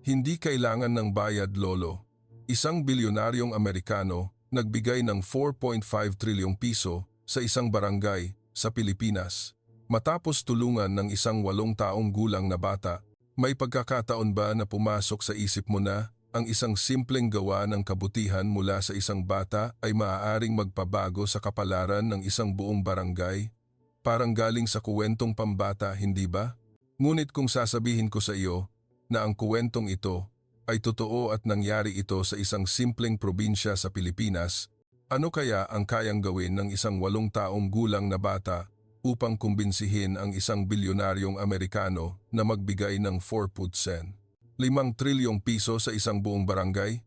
Hindi kailangan ng bayad, lolo. Isang bilyonaryong Amerikano nagbigay ng 4.5 trilyong piso sa isang barangay sa Pilipinas. Matapos tulungan ng isang 8 taong gulang na bata, may pagkakataon ba na pumasok sa isip mo na ang isang simpleng gawa ng kabutihan mula sa isang bata ay maaaring magpabago sa kapalaran ng isang buong barangay? Parang galing sa kuwentong pambata, hindi ba? Ngunit kung sasabihin ko sa iyo na ang kuwentong ito ay totoo at nangyari ito sa isang simpleng probinsya sa Pilipinas, ano kaya ang kayang gawin ng isang 8 taong gulang na bata upang kumbinsihin ang isang bilyonaryong Amerikano na magbigay ng 5 trilyong piso sa isang buong barangay?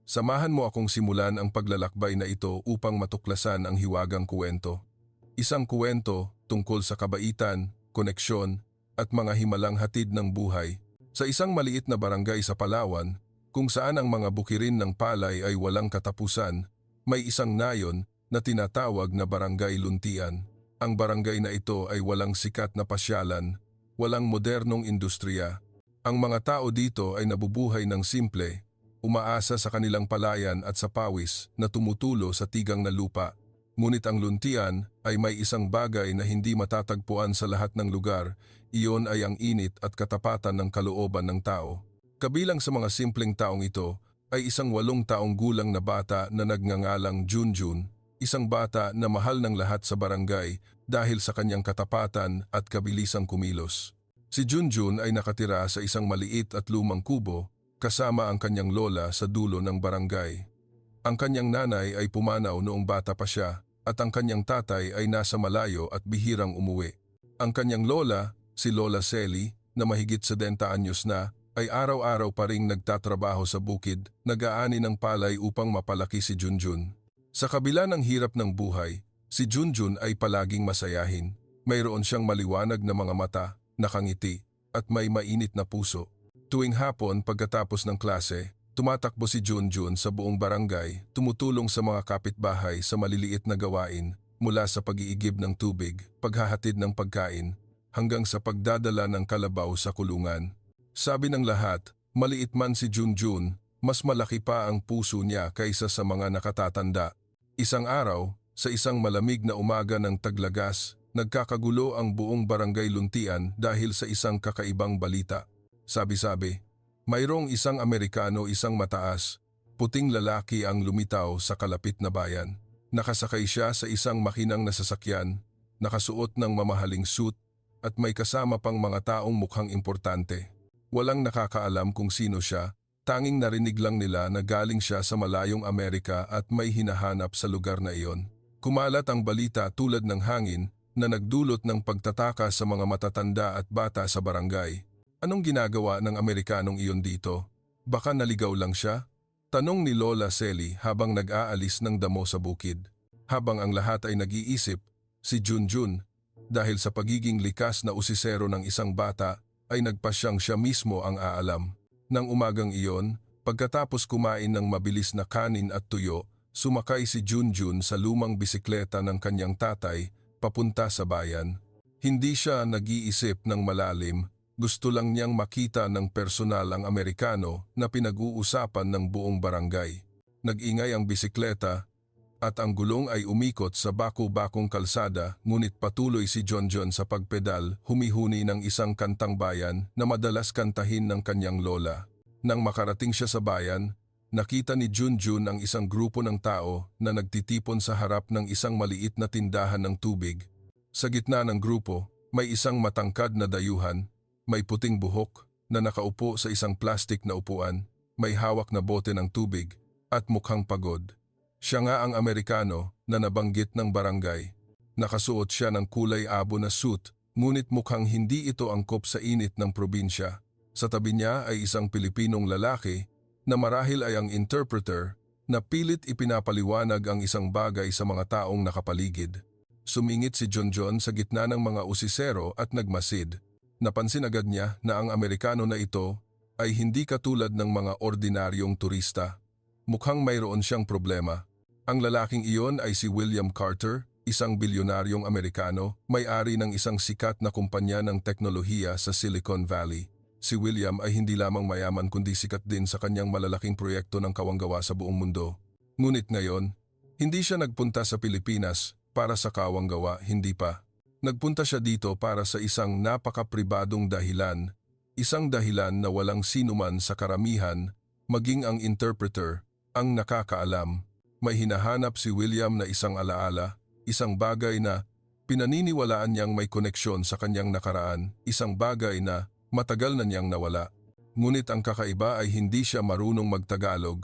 Samahan mo akong simulan ang paglalakbay na ito upang matuklasan ang hiwagang kuwento. Isang kuwento tungkol sa kabaitan, koneksyon, at mga himalang hatid ng buhay sa isang maliit na barangay sa Palawan, kung saan ang mga bukirin ng palay ay walang katapusan. May isang nayon na tinatawag na Barangay Luntian. Ang barangay na ito ay walang sikat na pasyalan, walang modernong industriya. Ang mga tao dito ay nabubuhay ng simple, umaasa sa kanilang palayan at sa pawis na tumutulo sa tigang na lupa. Ngunit ang Luntian ay may isang bagay na hindi matatagpuan sa lahat ng lugar, iyon ay ang init at katapatan ng kalooban ng tao. Kabilang sa mga simpleng taong ito ay isang 8 taong gulang na bata na nagngangalang Junjun, isang bata na mahal ng lahat sa barangay dahil sa kanyang katapatan at kabilisang kumilos. Si Junjun ay nakatira sa isang maliit at lumang kubo kasama ang kanyang lola sa dulo ng barangay. Ang kanyang nanay ay pumanaw noong bata pa siya at ang kanyang tatay ay nasa malayo at bihirang umuwi. Ang kanyang lola, si Lola Selly, na mahigit 70 anyos na, ay araw-araw pa ring nagtatrabaho sa bukid, nag-aani ng palay upang mapalaki si Junjun. Sa kabila ng hirap ng buhay, si Junjun ay palaging masayahin. Mayroon siyang maliwanag na mga mata, nakangiti, at may mainit na puso. Tuwing hapon pagkatapos ng klase, tumatakbo si Junjun sa buong barangay, tumutulong sa mga kapitbahay sa maliliit na gawain mula sa pag-iigib ng tubig, paghahatid ng pagkain, hanggang sa pagdadala ng kalabaw sa kulungan. Sabi ng lahat, maliit man si Junjun, mas malaki pa ang puso niya kaysa sa mga nakatatanda. Isang araw, sa isang malamig na umaga ng taglagas, nagkakagulo ang buong barangay Luntian dahil sa isang kakaibang balita. Sabi-sabi, mayroong isang Amerikano, isang mataas, puting lalaki ang lumitaw sa kalapit na bayan. Nakasakay siya sa isang makinang na sasakyan, nakasuot ng mamahaling suit at may kasama pang mga taong mukhang importante. Walang nakakaalam kung sino siya, tanging narinig lang nila na galing siya sa malayong Amerika at may hinahanap sa lugar na iyon. Kumalat ang balita tulad ng hangin na nagdulot ng pagtataka sa mga matatanda at bata sa barangay. Anong ginagawa ng Amerikanong iyon dito? Baka naligaw lang siya? Tanong ni Lola Selly habang nag-aalis ng damo sa bukid. Habang ang lahat ay nag-iisip, si Junjun, dahil sa pagiging likas na usisero ng isang bata, ay nagpasyang siya mismo ang aalam. Nang umagang iyon, pagkatapos kumain ng mabilis na kanin at tuyo, sumakay si Junjun sa lumang bisikleta ng kanyang tatay papunta sa bayan. Hindi siya nag-iisip ng malalim. Gusto lang niyang makita ng personal ang Amerikano na pinag-uusapan ng buong barangay. Nag-ingay ang bisikleta at ang gulong ay umikot sa bako-bakong kalsada, ngunit patuloy si Junjun sa pagpedal, humihuni ng isang kantang bayan na madalas kantahin ng kanyang lola. Nang makarating siya sa bayan, nakita ni Junjun ang isang grupo ng tao na nagtitipon sa harap ng isang maliit na tindahan ng tubig. Sa gitna ng grupo, may isang matangkad na dayuhan, may puting buhok na nakaupo sa isang plastik na upuan, may hawak na bote ng tubig at mukhang pagod. Siya nga ang Amerikano na nabanggit ng barangay. Nakasuot siya ng kulay abo na suit, ngunit mukhang hindi ito angkop sa init ng probinsya. Sa tabi niya ay isang Pilipinong lalaki na marahil ay ang interpreter na pilit ipinapaliwanag ang isang bagay sa mga taong nakapaligid. Sumingit si Junjun sa gitna ng mga usisero at nagmasid. Napansin agad niya na ang Amerikano na ito ay hindi katulad ng mga ordinaryong turista. Mukhang mayroon siyang problema. Ang lalaking iyon ay si William Carter, isang bilyonaryong Amerikano, may-ari ng isang sikat na kumpanya ng teknolohiya sa Silicon Valley. Si William ay hindi lamang mayaman kundi sikat din sa kanyang malalaking proyekto ng kawanggawa sa buong mundo. Ngunit ngayon, hindi siya nagpunta sa Pilipinas para sa kawanggawa, hindi pa. Nagpunta siya dito para sa isang napakapribadong dahilan, isang dahilan na walang sinuman sa karamihan, maging ang interpreter, ang nakakaalam. May hinahanap si William na isang alaala, isang bagay na pinaniniwalaan niyang may koneksyon sa kanyang nakaraan, isang bagay na matagal na niyang nawala. Ngunit ang kakaiba ay hindi siya marunong magtagalog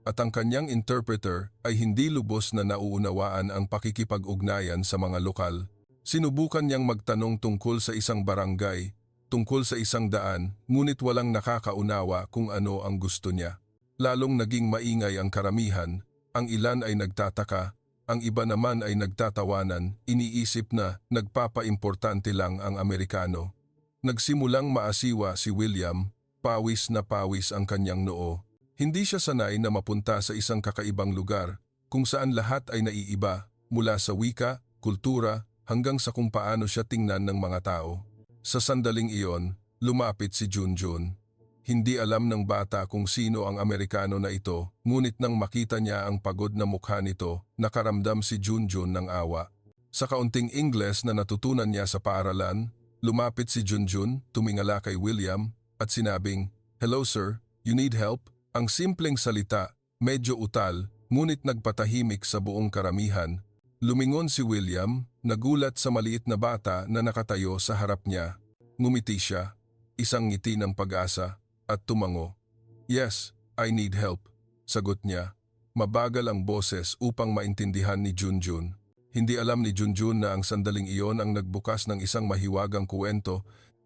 at ang kanyang interpreter ay hindi lubos na nauunawaan ang pakikipag-ugnayan sa mga lokal. Sinubukan niyang magtanong tungkol sa isang barangay, tungkol sa isang daan, ngunit walang nakakaunawa kung ano ang gusto niya. Lalong naging maingay ang karamihan, ang ilan ay nagtataka, ang iba naman ay nagtatawanan, iniisip na nagpapaimportante lang ang Amerikano. Nagsimulang maasiwa si William, pawis na pawis ang kanyang noo. Hindi siya sanay na mapunta sa isang kakaibang lugar kung saan lahat ay naiiba mula sa wika, kultura, hanggang sa kung paano siya tingnan ng mga tao. Sa sandaling iyon, lumapit si Junjun. Hindi alam ng bata kung sino ang Amerikano na ito, ngunit nang makita niya ang pagod na mukha nito, nakaramdam si Junjun ng awa. Sa kaunting Ingles na natutunan niya sa paaralan, lumapit si Junjun, tumingala kay William, at sinabing, "Hello sir, you need help?" Ang simpleng salita, medyo utal, ngunit nagpatahimik sa buong karamihan. Lumingon si William, nagulat sa maliit na bata na nakatayo sa harap niya. Ngumiti siya, isang ngiti ng pag-asa, at tumango. "Yes, I need help," sagot niya. Mabagal ang boses upang maintindihan ni Junjun. Hindi alam ni Junjun na ang sandaling iyon ang nagbukas ng isang mahiwagang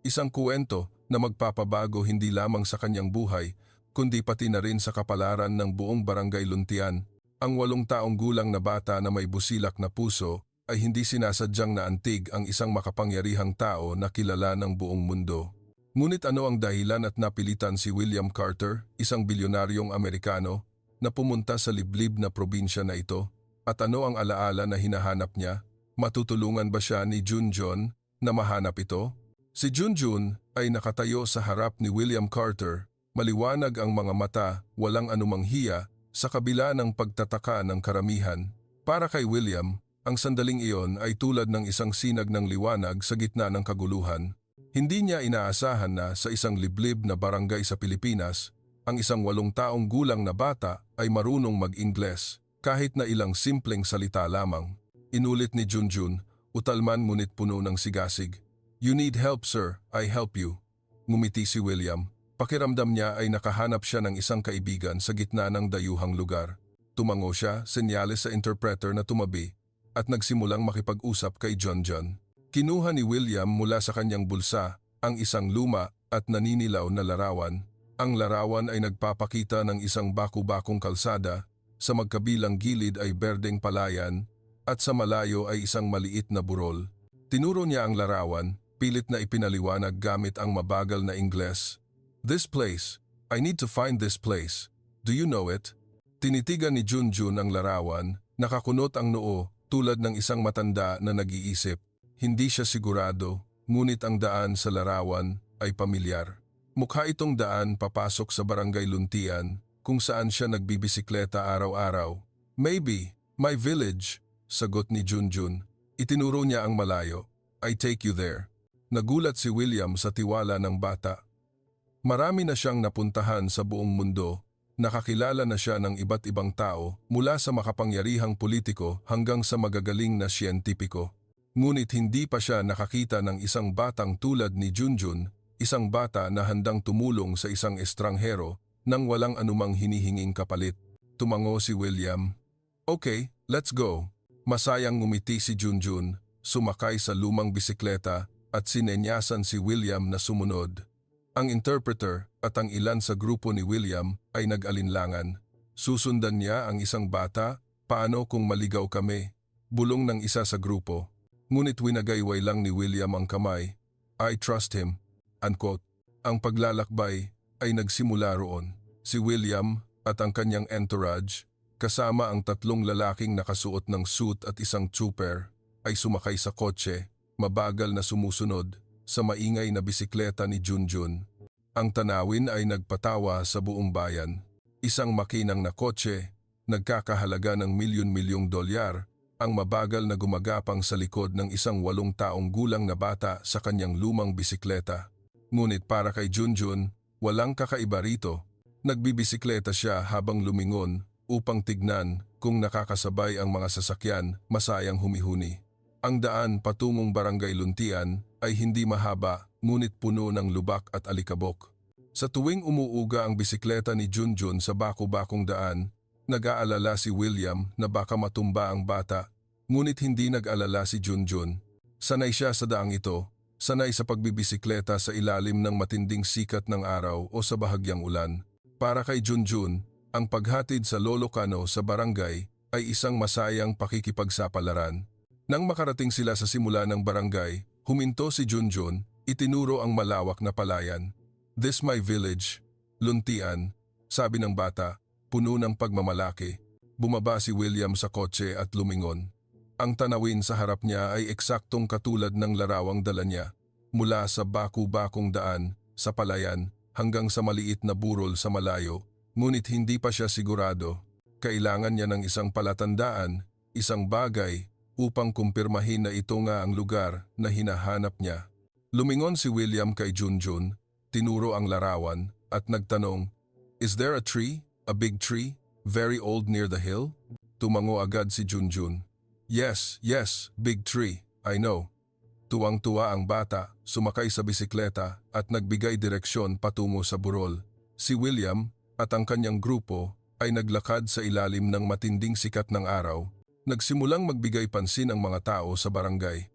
isang kuwento na magpapabago hindi lamang sa kanyang buhay, kundi pati na rin sa kapalaran ng buong barangay Luntian. Ang 8 taong gulang na bata na may busilak na puso ay hindi sinasadyang naantig ang isang makapangyarihang tao na kilala ng buong mundo. Ngunit ano ang dahilan at napilitan si William Carter, isang bilyonaryong Amerikano, na pumunta sa liblib na probinsya na ito? At ano ang alaala na hinahanap niya? Matutulungan ba siya ni Junjun na mahanap ito? Si Junjun ay nakatayo sa harap ni William Carter, maliwanag ang mga mata, walang anumang hiya, sa kabila ng pagtataka ng karamihan. Para kay William, ang sandaling iyon ay tulad ng isang sinag ng liwanag sa gitna ng kaguluhan. Hindi niya inaasahan na sa isang liblib na barangay sa Pilipinas, ang isang 8 taong gulang na bata ay marunong mag-Ingles, kahit na ilang simpleng salita lamang. Inulit ni Junjun, utalman ngunit puno ng sigasig. "You need help sir, I help you." Ngumiti si William. Pakiramdam niya ay nakahanap siya ng isang kaibigan sa gitna ng dayuhang lugar. Tumango siya, senyales sa interpreter na tumabi, at nagsimulang makipag-usap kay Junjun. Kinuha ni William mula sa kanyang bulsa ang isang luma at naninilaw na larawan. Ang larawan ay nagpapakita ng isang baku-bakong kalsada, sa magkabilang gilid ay berdeng palayan, at sa malayo ay isang maliit na burol. Tinuro niya ang larawan, pilit na ipinaliwanag gamit ang mabagal na Ingles. "This place. I need to find this place. Do you know it?" Tinitigan ni Junjun ang larawan, nakakunot ang noo tulad ng isang matanda na nag-iisip. Hindi siya sigurado, ngunit ang daan sa larawan ay pamilyar. Mukha itong daan papasok sa barangay Luntian, kung saan siya nagbibisikleta araw-araw. "Maybe, my village," sagot ni Junjun. Itinuro niya ang malayo. "I take you there." Nagulat si William sa tiwala ng bata. Marami na siyang napuntahan sa buong mundo, nakakilala na siya ng iba't ibang tao mula sa makapangyarihang politiko hanggang sa magagaling na siyentipiko. Ngunit hindi pa siya nakakita ng isang batang tulad ni Junjun, isang bata na handang tumulong sa isang estranghero nang walang anumang hinihinging kapalit. Tumango si William. "Okay, let's go." Masayang ngumiti si Junjun, sumakay sa lumang bisikleta at sinenyasan si William na sumunod. Ang interpreter at ang ilan sa grupo ni William ay nag-alinlangan. Susundan niya ang isang bata, "Paano kung maligaw kami?" Bulong ng isa sa grupo. Ngunit winagayway lang ni William ang kamay. "I trust him." Unquote. Ang paglalakbay ay nagsimula roon. Si William at ang kanyang entourage, kasama ang 3 lalaking nakasuot ng suit at isang trooper, ay sumakay sa kotse, mabagal na sumusunod sa maingay na bisikleta ni Junjun. Ang tanawin ay nagpatawa sa buong bayan. Isang makinang na kotse, nagkakahalaga ng milyon-milyong dolyar, ang mabagal na gumagapang sa likod ng isang 8 taong gulang na bata sa kanyang lumang bisikleta. Ngunit para kay Junjun, walang kakaiba rito. Nagbibisikleta siya habang lumingon upang tignan kung nakakasabay ang mga sasakyan, masayang humihuni. Ang daan patungong Barangay Luntian ay hindi mahaba ngunit puno ng lubak at alikabok. Sa tuwing umuuga ang bisikleta ni Junjun sa baku-bakong daan, nag-aalala si William na baka matumba ang bata, ngunit hindi nag-alala si Junjun. Sanay siya sa daang ito, sanay sa pagbibisikleta sa ilalim ng matinding sikat ng araw o sa bahagyang ulan. Para kay Junjun, ang paghatid sa Lolo Cano sa barangay ay isang masayang pakikipagsapalaran. Nang makarating sila sa simula ng barangay, huminto si Junjun, itinuro ang malawak na palayan. "This my village, Luntian," sabi ng bata, puno ng pagmamalaki. Bumaba si William sa kotse at lumingon. Ang tanawin sa harap niya ay eksaktong katulad ng larawang dala niya. Mula sa baku-bakong daan, sa palayan, hanggang sa maliit na burol sa malayo. Ngunit hindi pa siya sigurado. Kailangan niya ng isang palatandaan, isang bagay, upang kumpirmahin na ito nga ang lugar na hinahanap niya. Lumingon si William kay Junjun, tinuro ang larawan, at nagtanong, "Is there a tree? A big tree? Very old near the hill?" Tumango agad si Junjun. Yes, big tree, I know." Tuwang-tuwa ang bata, sumakay sa bisikleta at nagbigay direksyon patungo sa burol. Si William at ang kanyang grupo ay naglakad sa ilalim ng matinding sikat ng araw. Nagsimulang magbigay pansin ang mga tao sa barangay.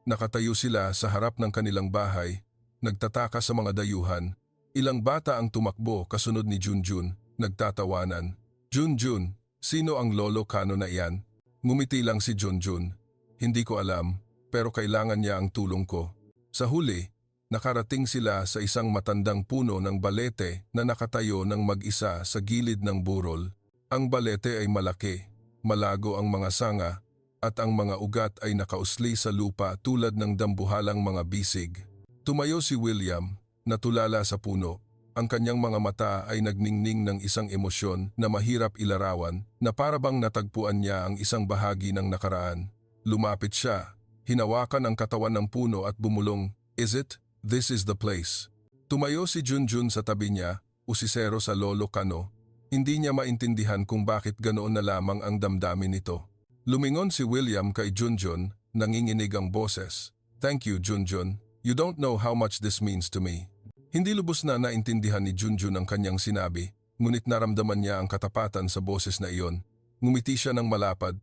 Nakatayo sila sa harap ng kanilang bahay, nagtataka sa mga dayuhan. Ilang bata ang tumakbo kasunod ni Junjun, nagtatawanan. "Junjun, sino ang Lolo Cano na iyan?" Ngumiti lang si Junjun. "Hindi ko alam, pero kailangan niya ang tulong ko." Sa huli, nakarating sila sa isang matandang puno ng balete na nakatayo ng mag-isa sa gilid ng burol. Ang balete ay malaki, malago ang mga sanga, at ang mga ugat ay nakausli sa lupa tulad ng dambuhalang mga bisig. Tumayo si William, natulala sa puno. Ang kanyang mga mata ay nagningning ng isang emosyon na mahirap ilarawan, na parabang natagpuan niya ang isang bahagi ng nakaraan. Lumapit siya, hinawakan ang katawan ng puno at bumulong, "Is it? This is the place." Tumayo si Junjun sa tabi niya, usisero sa Lolo Cano. Hindi niya maintindihan kung bakit ganoon na lamang ang damdamin nito. Lumingon si William kay Junjun, nanginginig ang boses. "Thank you, Junjun. You don't know how much this means to me." Hindi lubos na naintindihan ni Junjun ang kanyang sinabi, ngunit naramdaman niya ang katapatan sa boses na iyon. Ngumiti siya ng malapad.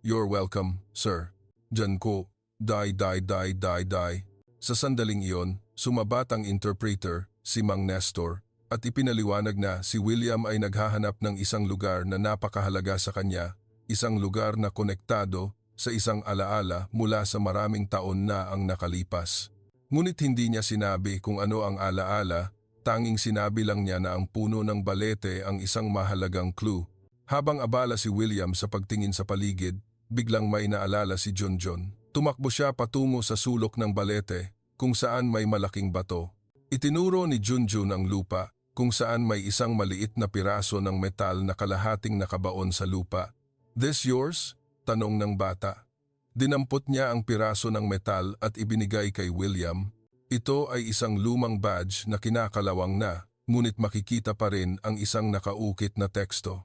"You're welcome, sir. Diyan ko, die. Sa sandaling iyon, sumabat ang interpreter, si Mang Nestor, at ipinaliwanag na si William ay naghahanap ng isang lugar na napakahalaga sa kanya, isang lugar na konektado sa isang alaala mula sa maraming taon na ang nakalipas. Ngunit hindi niya sinabi kung ano ang alaala, tanging sinabi lang niya na ang puno ng balete ang isang mahalagang clue. Habang abala si William sa pagtingin sa paligid, biglang may naalala si Junjun. Tumakbo siya patungo sa sulok ng balete, kung saan may malaking bato. Itinuro ni Junjun ang lupa, kung saan may isang maliit na piraso ng metal na kalahating nakabaon sa lupa. "This yours?" tanong ng bata. Dinampot niya ang piraso ng metal at ibinigay kay William. Ito ay isang lumang badge na kinakalawang na, ngunit makikita pa rin ang isang nakaukit na teksto.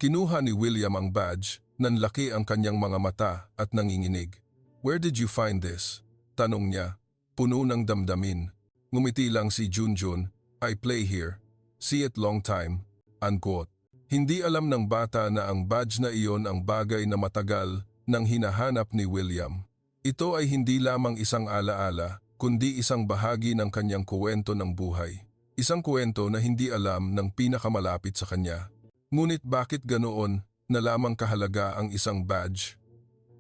Kinuha ni William ang badge, nanlaki ang kanyang mga mata at nanginginig. "Where did you find this?" tanong niya, puno ng damdamin. Ngumiti lang si Junjun, "I play here. See it long time." Unquote. Hindi alam ng bata na ang badge na iyon ang bagay na matagal nang hinahanap ni William. Ito ay hindi lamang isang alaala, kundi isang bahagi ng kanyang kuwento ng buhay. Isang kuwento na hindi alam ng pinakamalapit sa kanya. Ngunit bakit ganoon na lamang kahalaga ang isang badge?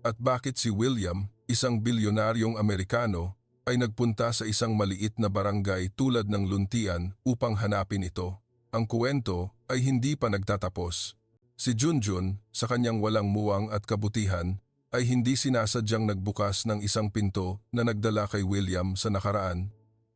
At bakit si William, isang bilyonaryong Amerikano, ay nagpunta sa isang maliit na barangay tulad ng Luntian upang hanapin ito? Ang kuwento ay hindi pa nagtatapos. Si Junjun, sa kanyang walang muwang at kabutihan, ay hindi sinasadyang nagbukas ng isang pinto na nagdala kay William sa nakaraan.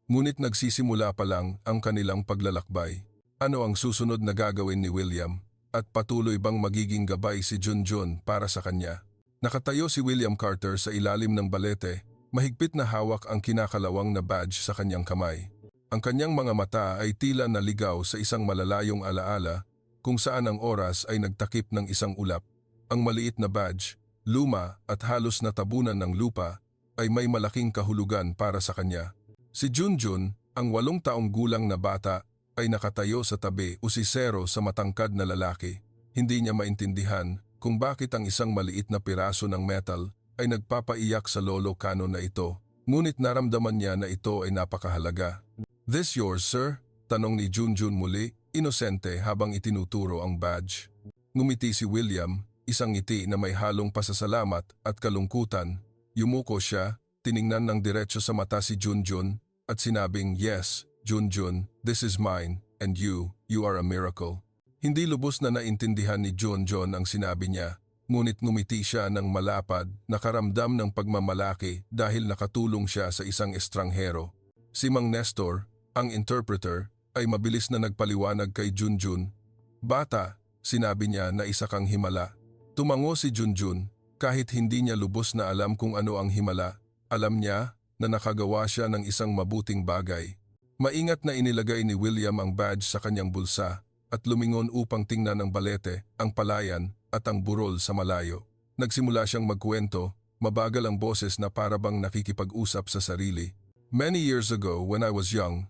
Ngunit nagsisimula pa lang ang kanilang paglalakbay. Ano ang susunod na gagawin ni William? At patuloy bang magiging gabay si Junjun para sa kanya? Nakatayo si William Carter sa ilalim ng balete, mahigpit na hawak ang kinakalawang na badge sa kanyang kamay. Ang kanyang mga mata ay tila naligaw sa isang malalayong alaala kung saan ang oras ay nagtakip ng isang ulap. Ang maliit na badge, luma at halos natabunan ng lupa, ay may malaking kahulugan para sa kanya. Si Junjun, ang 8 taong gulang na bata, ay nakatayo sa tabi usisero sa matangkad na lalaki. Hindi niya maintindihan kung bakit ang isang maliit na piraso ng metal ay nagpapaiyak sa lolo Kano na ito, ngunit naramdaman niya na ito ay napakahalaga. "This yours, sir?" tanong ni Junjun muli, inosente habang itinuturo ang badge. Ngumiti si William, isang ngiti na may halong pasasalamat at kalungkutan. Yumuko siya, tiningnan ng diretso sa mata si Junjun at sinabing, "Yes, Junjun, this is mine, and you are a miracle." Hindi lubos na naintindihan ni Junjun ang sinabi niya, ngunit ngumiti siya ng malapad, nakaramdam ng pagmamalaki dahil nakatulong siya sa isang estranghero. Si Mang Nestor, ang interpreter, ay mabilis na nagpaliwanag kay Junjun. "Bata," sinabi niya na isa kang himala. Tumango si Junjun, kahit hindi niya lubos na alam kung ano ang himala. Alam niya na nakagawa siya ng isang mabuting bagay. Maingat na inilagay ni William ang badge sa kanyang bulsa at lumingon upang tingnan ang balete, ang palayan at ang burol sa malayo. Nagsimula siyang magkwento, mabagal ang boses na parabang nakikipag-usap sa sarili. "Many years ago when I was young,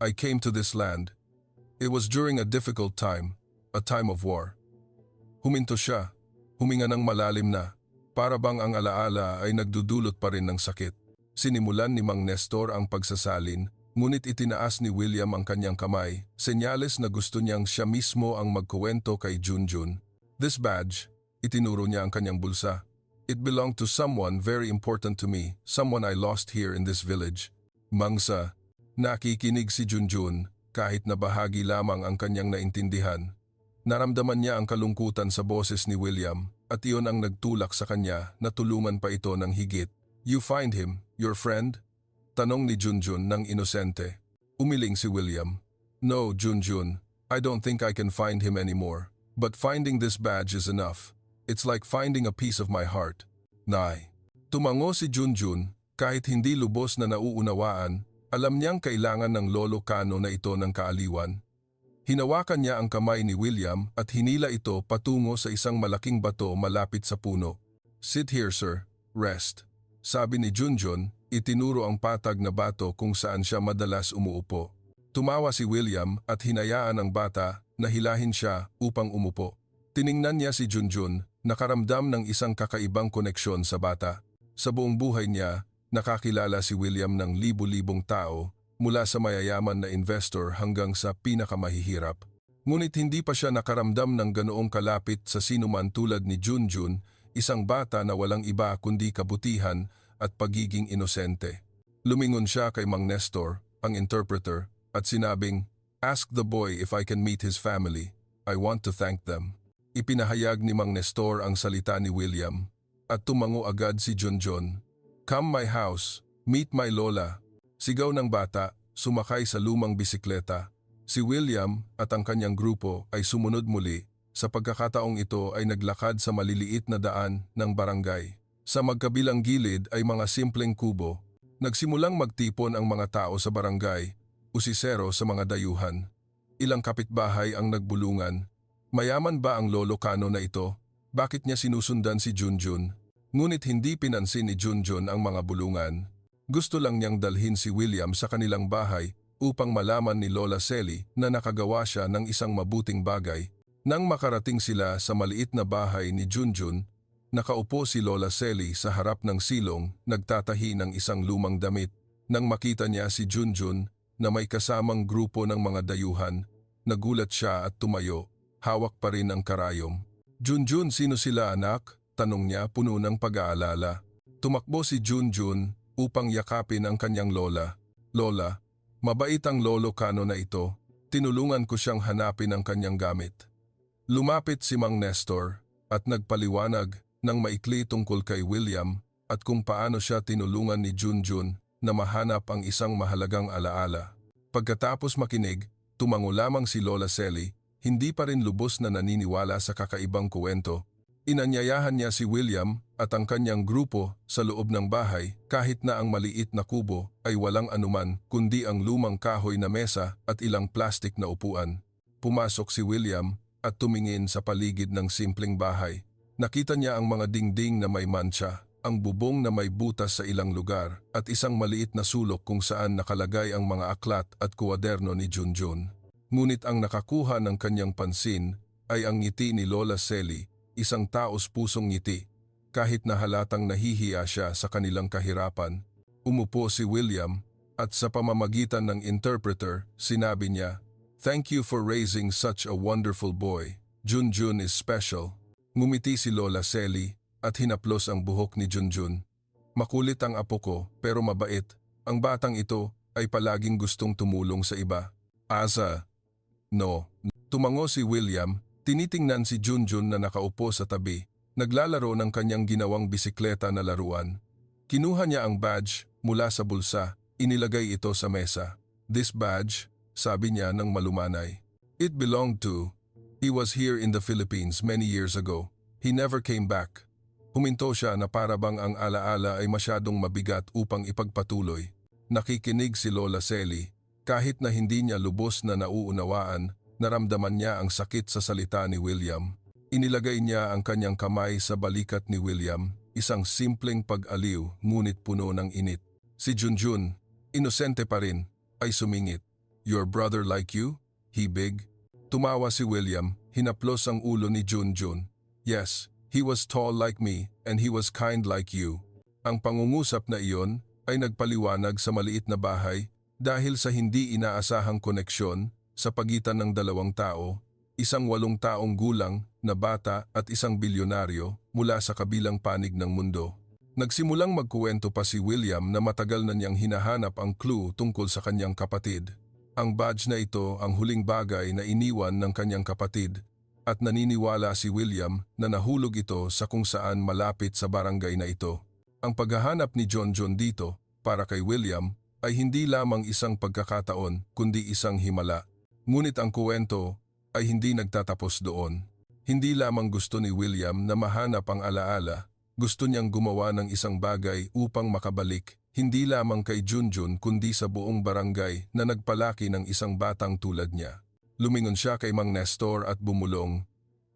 I came to this land. It was during a difficult time, a time of war." Huminto siya, huminga ng malalim na, parabang ang alaala ay nagdudulot pa rin ng sakit. Sinimulan ni Mang Nestor ang pagsasalin, ngunit itinaas ni William ang kanyang kamay, senyales na gusto niyang siya mismo ang magkuwento kay Junjun. "This badge," itinuro niya ang kanyang bulsa. "It belonged to someone very important to me, someone I lost here in this village." Mangsa, nakikinig si Junjun, kahit na bahagi lamang ang kanyang naintindihan. Naramdaman niya ang kalungkutan sa boses ni William, at iyon ang nagtulak sa kanya na tulungan pa ito ng higit. "You find him, your friend?" tanong ni Junjun ng inosente. Umiling si William. "No, Junjun, I don't think I can find him anymore. But finding this badge is enough. It's like finding a piece of my heart." "Nay." Tumango si Junjun, kahit hindi lubos na nauunawaan, alam niyang kailangan ng lolo Kano na ito ng kaaliwan. Hinawakan niya ang kamay ni William at hinila ito patungo sa isang malaking bato malapit sa puno. "Sit here, sir. Rest." Sabi ni Junjun, itinuro ang patag na bato kung saan siya madalas umuupo. Tumawa si William at hinayaan ang bata na hilahin siya upang umupo. Tiningnan niya si Junjun, nakaramdam ng isang kakaibang koneksyon sa bata. Sa buong buhay niya, nakakilala si William ng libu-libong tao, mula sa mayayaman na investor hanggang sa pinakamahihirap. Ngunit hindi pa siya nakaramdam ng ganoong kalapit sa sinuman tulad ni Junjun, isang bata na walang iba kundi kabutihan at pagiging inosente. Lumingon siya kay Mang Nestor, ang interpreter, at sinabing, "Ask the boy if I can meet his family. I want to thank them." Ipinahayag ni Mang Nestor ang salita ni William, at tumango agad si Junjun. "Come my house, meet my lola." Sigaw ng bata, sumakay sa lumang bisikleta. Si William at ang kanyang grupo ay sumunod muli. Sa pagkakataong ito ay naglakad sa maliliit na daan ng barangay. Sa magkabilang gilid ay mga simpleng kubo. Nagsimulang magtipon ang mga tao sa barangay, usisero sa mga dayuhan. Ilang kapitbahay ang nagbulungan. Mayaman ba ang lolo Kano na ito? Bakit niya sinusundan si Junjun? Ngunit hindi pinansin ni Junjun ang mga bulungan. Gusto lang niyang dalhin si William sa kanilang bahay upang malaman ni Lola Selly na nakagawa siya ng isang mabuting bagay. Nang makarating sila sa maliit na bahay ni Junjun, nakaupo si Lola Selly sa harap ng silong, nagtatahi ng isang lumang damit. Nang makita niya si Junjun na may kasamang grupo ng mga dayuhan, nagulat siya at tumayo, hawak pa rin ang karayom. "Junjun, sino sila anak?" tanong niya puno ng pag-aalala. Tumakbo si Junjun upang yakapin ang kanyang lola. "Lola, mabait ang lolo Kano na ito. Tinulungan ko siyang hanapin ang kanyang gamit." Lumapit si Mang Nestor at nagpaliwanag ng maikli tungkol kay William at kung paano siya tinulungan ni Junjun na mahanap ang isang mahalagang alaala. Pagkatapos makinig, tumango lamang si Lola Selly, hindi pa rin lubos na naniniwala sa kakaibang kuwento. Inanyayahan niya si William at ang kanyang grupo sa loob ng bahay kahit na ang maliit na kubo ay walang anuman kundi ang lumang kahoy na mesa at ilang plastik na upuan. Pumasok si William at tumingin sa paligid ng simpleng bahay. Nakita niya ang mga dingding na may mantsa, ang bubong na may butas sa ilang lugar at isang maliit na sulok kung saan nakalagay ang mga aklat at kuwaderno ni Junjun. Ngunit ang nakakuha ng kanyang pansin ay ang ngiti ni Lola Selly, isang taos pusong ngiti. Kahit na halatang nahihiya siya sa kanilang kahirapan, umupo si William at sa pamamagitan ng interpreter sinabi niya, "Thank you for raising such a wonderful boy. Junjun is special." Ngumiti si Lola Selly at hinaplos ang buhok ni Junjun. "Makulit ang apo ko pero mabait. Ang batang ito ay palaging gustong tumulong sa iba." "Asa?" "No." Tumango si William, tinitingnan si Junjun na nakaupo sa tabi, naglalaro ng kanyang ginawang bisikleta na laruan. Kinuha niya ang badge mula sa bulsa, inilagay ito sa mesa. "This badge," sabi niya ng malumanay. "It belonged to. He was here in the Philippines many years ago. He never came back." Huminto siya na para bang ang alaala ay masyadong mabigat upang ipagpatuloy. Nakikinig si Lola Selly. Kahit na hindi niya lubos na nauunawaan, naramdaman niya ang sakit sa salita ni William. Inilagay niya ang kanyang kamay sa balikat ni William, isang simpleng pag-aliw ngunit puno ng init. Si Junjun, inosente pa rin, ay sumingit. "Your brother like you?" he big. Tumawa si William, hinaplos ang ulo ni Junjun. "Yes, he was tall like me and he was kind like you." Ang pangungusap na iyon ay nagpaliwanag sa maliit na bahay dahil sa hindi inaasahang koneksyon sa pagitan ng dalawang tao, isang 8 taong gulang na bata at isang bilyonaryo mula sa kabilang panig ng mundo. Nagsimulang magkuwento pa si William na matagal na niyang hinahanap ang clue tungkol sa kanyang kapatid. Ang badge na ito ang huling bagay na iniwan ng kanyang kapatid at naniniwala si William na nahulog ito sa kung saan malapit sa barangay na ito. Ang paghahanap ni Junjun dito para kay William ay hindi lamang isang pagkakataon kundi isang himala. Ngunit ang kuwento ay hindi nagtatapos doon. Hindi lamang gusto ni William na mahanap ang alaala, gusto niyang gumawa ng isang bagay upang makabalik, hindi lamang kay Junjun kundi sa buong barangay na nagpalaki ng isang batang tulad niya. Lumingon siya kay Mang Nestor at bumulong,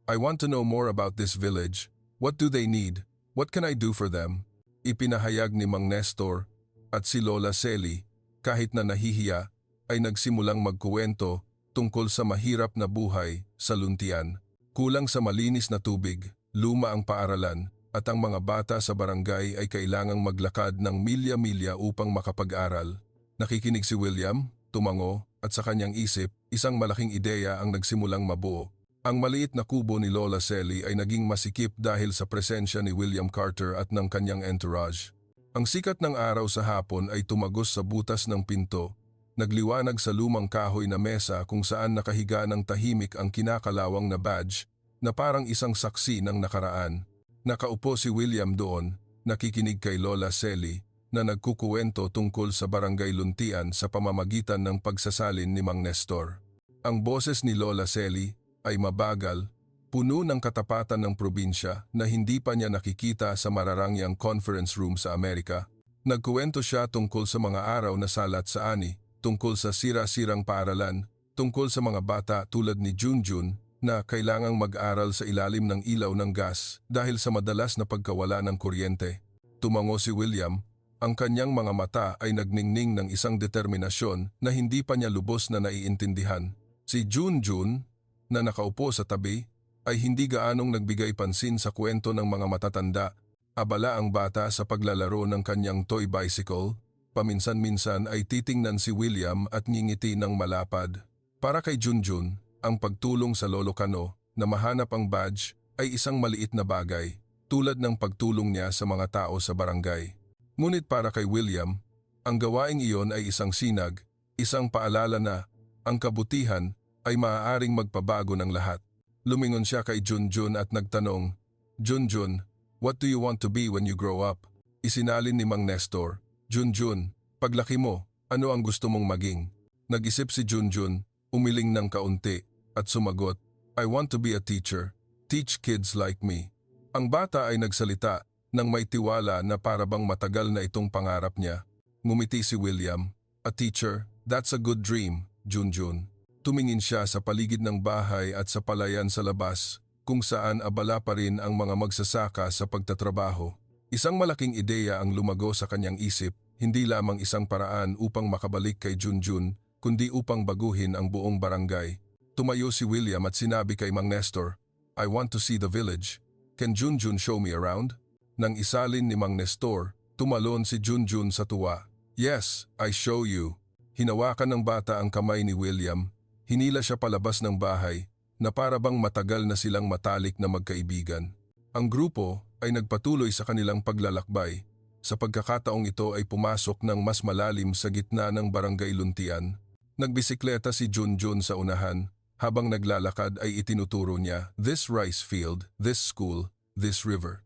"I want to know more about this village. What do they need? What can I do for them?" Ipinahayag ni Mang Nestor at si Lola Selly, kahit na nahihiya, ay nagsimulang magkuwento tungkol sa mahirap na buhay sa luntian. Kulang sa malinis na tubig, luma ang paaralan, at ang mga bata sa barangay ay kailangang maglakad ng milya-milya upang makapag-aral. Nakikinig si William, tumango, at sa kanyang isip, isang malaking ideya ang nagsimulang mabuo. Ang maliit na kubo ni Lola Selly ay naging masikip dahil sa presensya ni William Carter at ng kanyang entourage. Ang sikat ng araw sa hapon ay tumagos sa butas ng pinto, nagliwanag sa lumang kahoy na mesa kung saan nakahiga ng tahimik ang kinakalawang na badge na parang isang saksi ng nakaraan. Nakaupo si William doon, nakikinig kay Lola Selly na nagkukuwento tungkol sa barangay Luntian sa pamamagitan ng pagsasalin ni Mang Nestor. Ang boses ni Lola Selly ay mabagal, puno ng katapatan ng probinsya na hindi pa niya nakikita sa mararangyang conference room sa Amerika. Nagkuwento siya tungkol sa mga araw na salat sa ani, tungkol sa sira-sirang paaralan, tungkol sa mga bata tulad ni Junjun na kailangang mag-aral sa ilalim ng ilaw ng gas dahil sa madalas na pagkawala ng kuryente. Tumango si William, ang kanyang mga mata ay nagningning ng isang determinasyon na hindi pa niya lubos na naiintindihan. Si Junjun, na nakaupo sa tabi, ay hindi gaanong nagbigay pansin sa kwento ng mga matatanda. Abala ang bata sa paglalaro ng kanyang toy bicycle. Paminsan-minsan ay titingnan si William at ngingiti ng malapad. Para kay Junjun, ang pagtulong sa Lolo Cano na mahanap ang badge ay isang maliit na bagay, tulad ng pagtulong niya sa mga tao sa barangay. Ngunit para kay William, ang gawaing iyon ay isang sinag, isang paalala na ang kabutihan ay maaaring magpabago ng lahat. Lumingon siya kay Junjun at nagtanong, "Junjun, what do you want to be when you grow up?" Isinalin ni Mang Nestor, "Junjun, Paglaki mo, ano ang gusto mong maging? Nag-isip si Junjun, umiling ng kaunti, at sumagot, I want to be a teacher. Teach kids like me. Ang bata ay nagsalita nang may tiwala na parabang matagal na itong pangarap niya. Ngumiti si William, a teacher, that's a good dream, Junjun. Tumingin siya sa paligid ng bahay at sa palayan sa labas, kung saan abala pa rin ang mga magsasaka sa pagtatrabaho. Isang malaking ideya ang lumago sa kanyang isip, hindi lamang isang paraan upang makabalik kay Junjun, kundi upang baguhin ang buong barangay. Tumayo si William at sinabi kay Mang Nestor, I want to see the village. Can Junjun show me around? Nang isalin ni Mang Nestor, tumalon si Junjun sa tuwa. Yes, I show you. Hinawakan ng bata ang kamay ni William. Hinila siya palabas ng bahay na parabang matagal na silang matalik na magkaibigan. Ang grupo ay nagpatuloy sa kanilang paglalakbay. Sa pagkakataong ito ay pumasok ng mas malalim sa gitna ng barangay Luntian. Nagbisikleta si Junjun sa unahan. Habang naglalakad ay itinuturo niya, this rice field, this school, this river.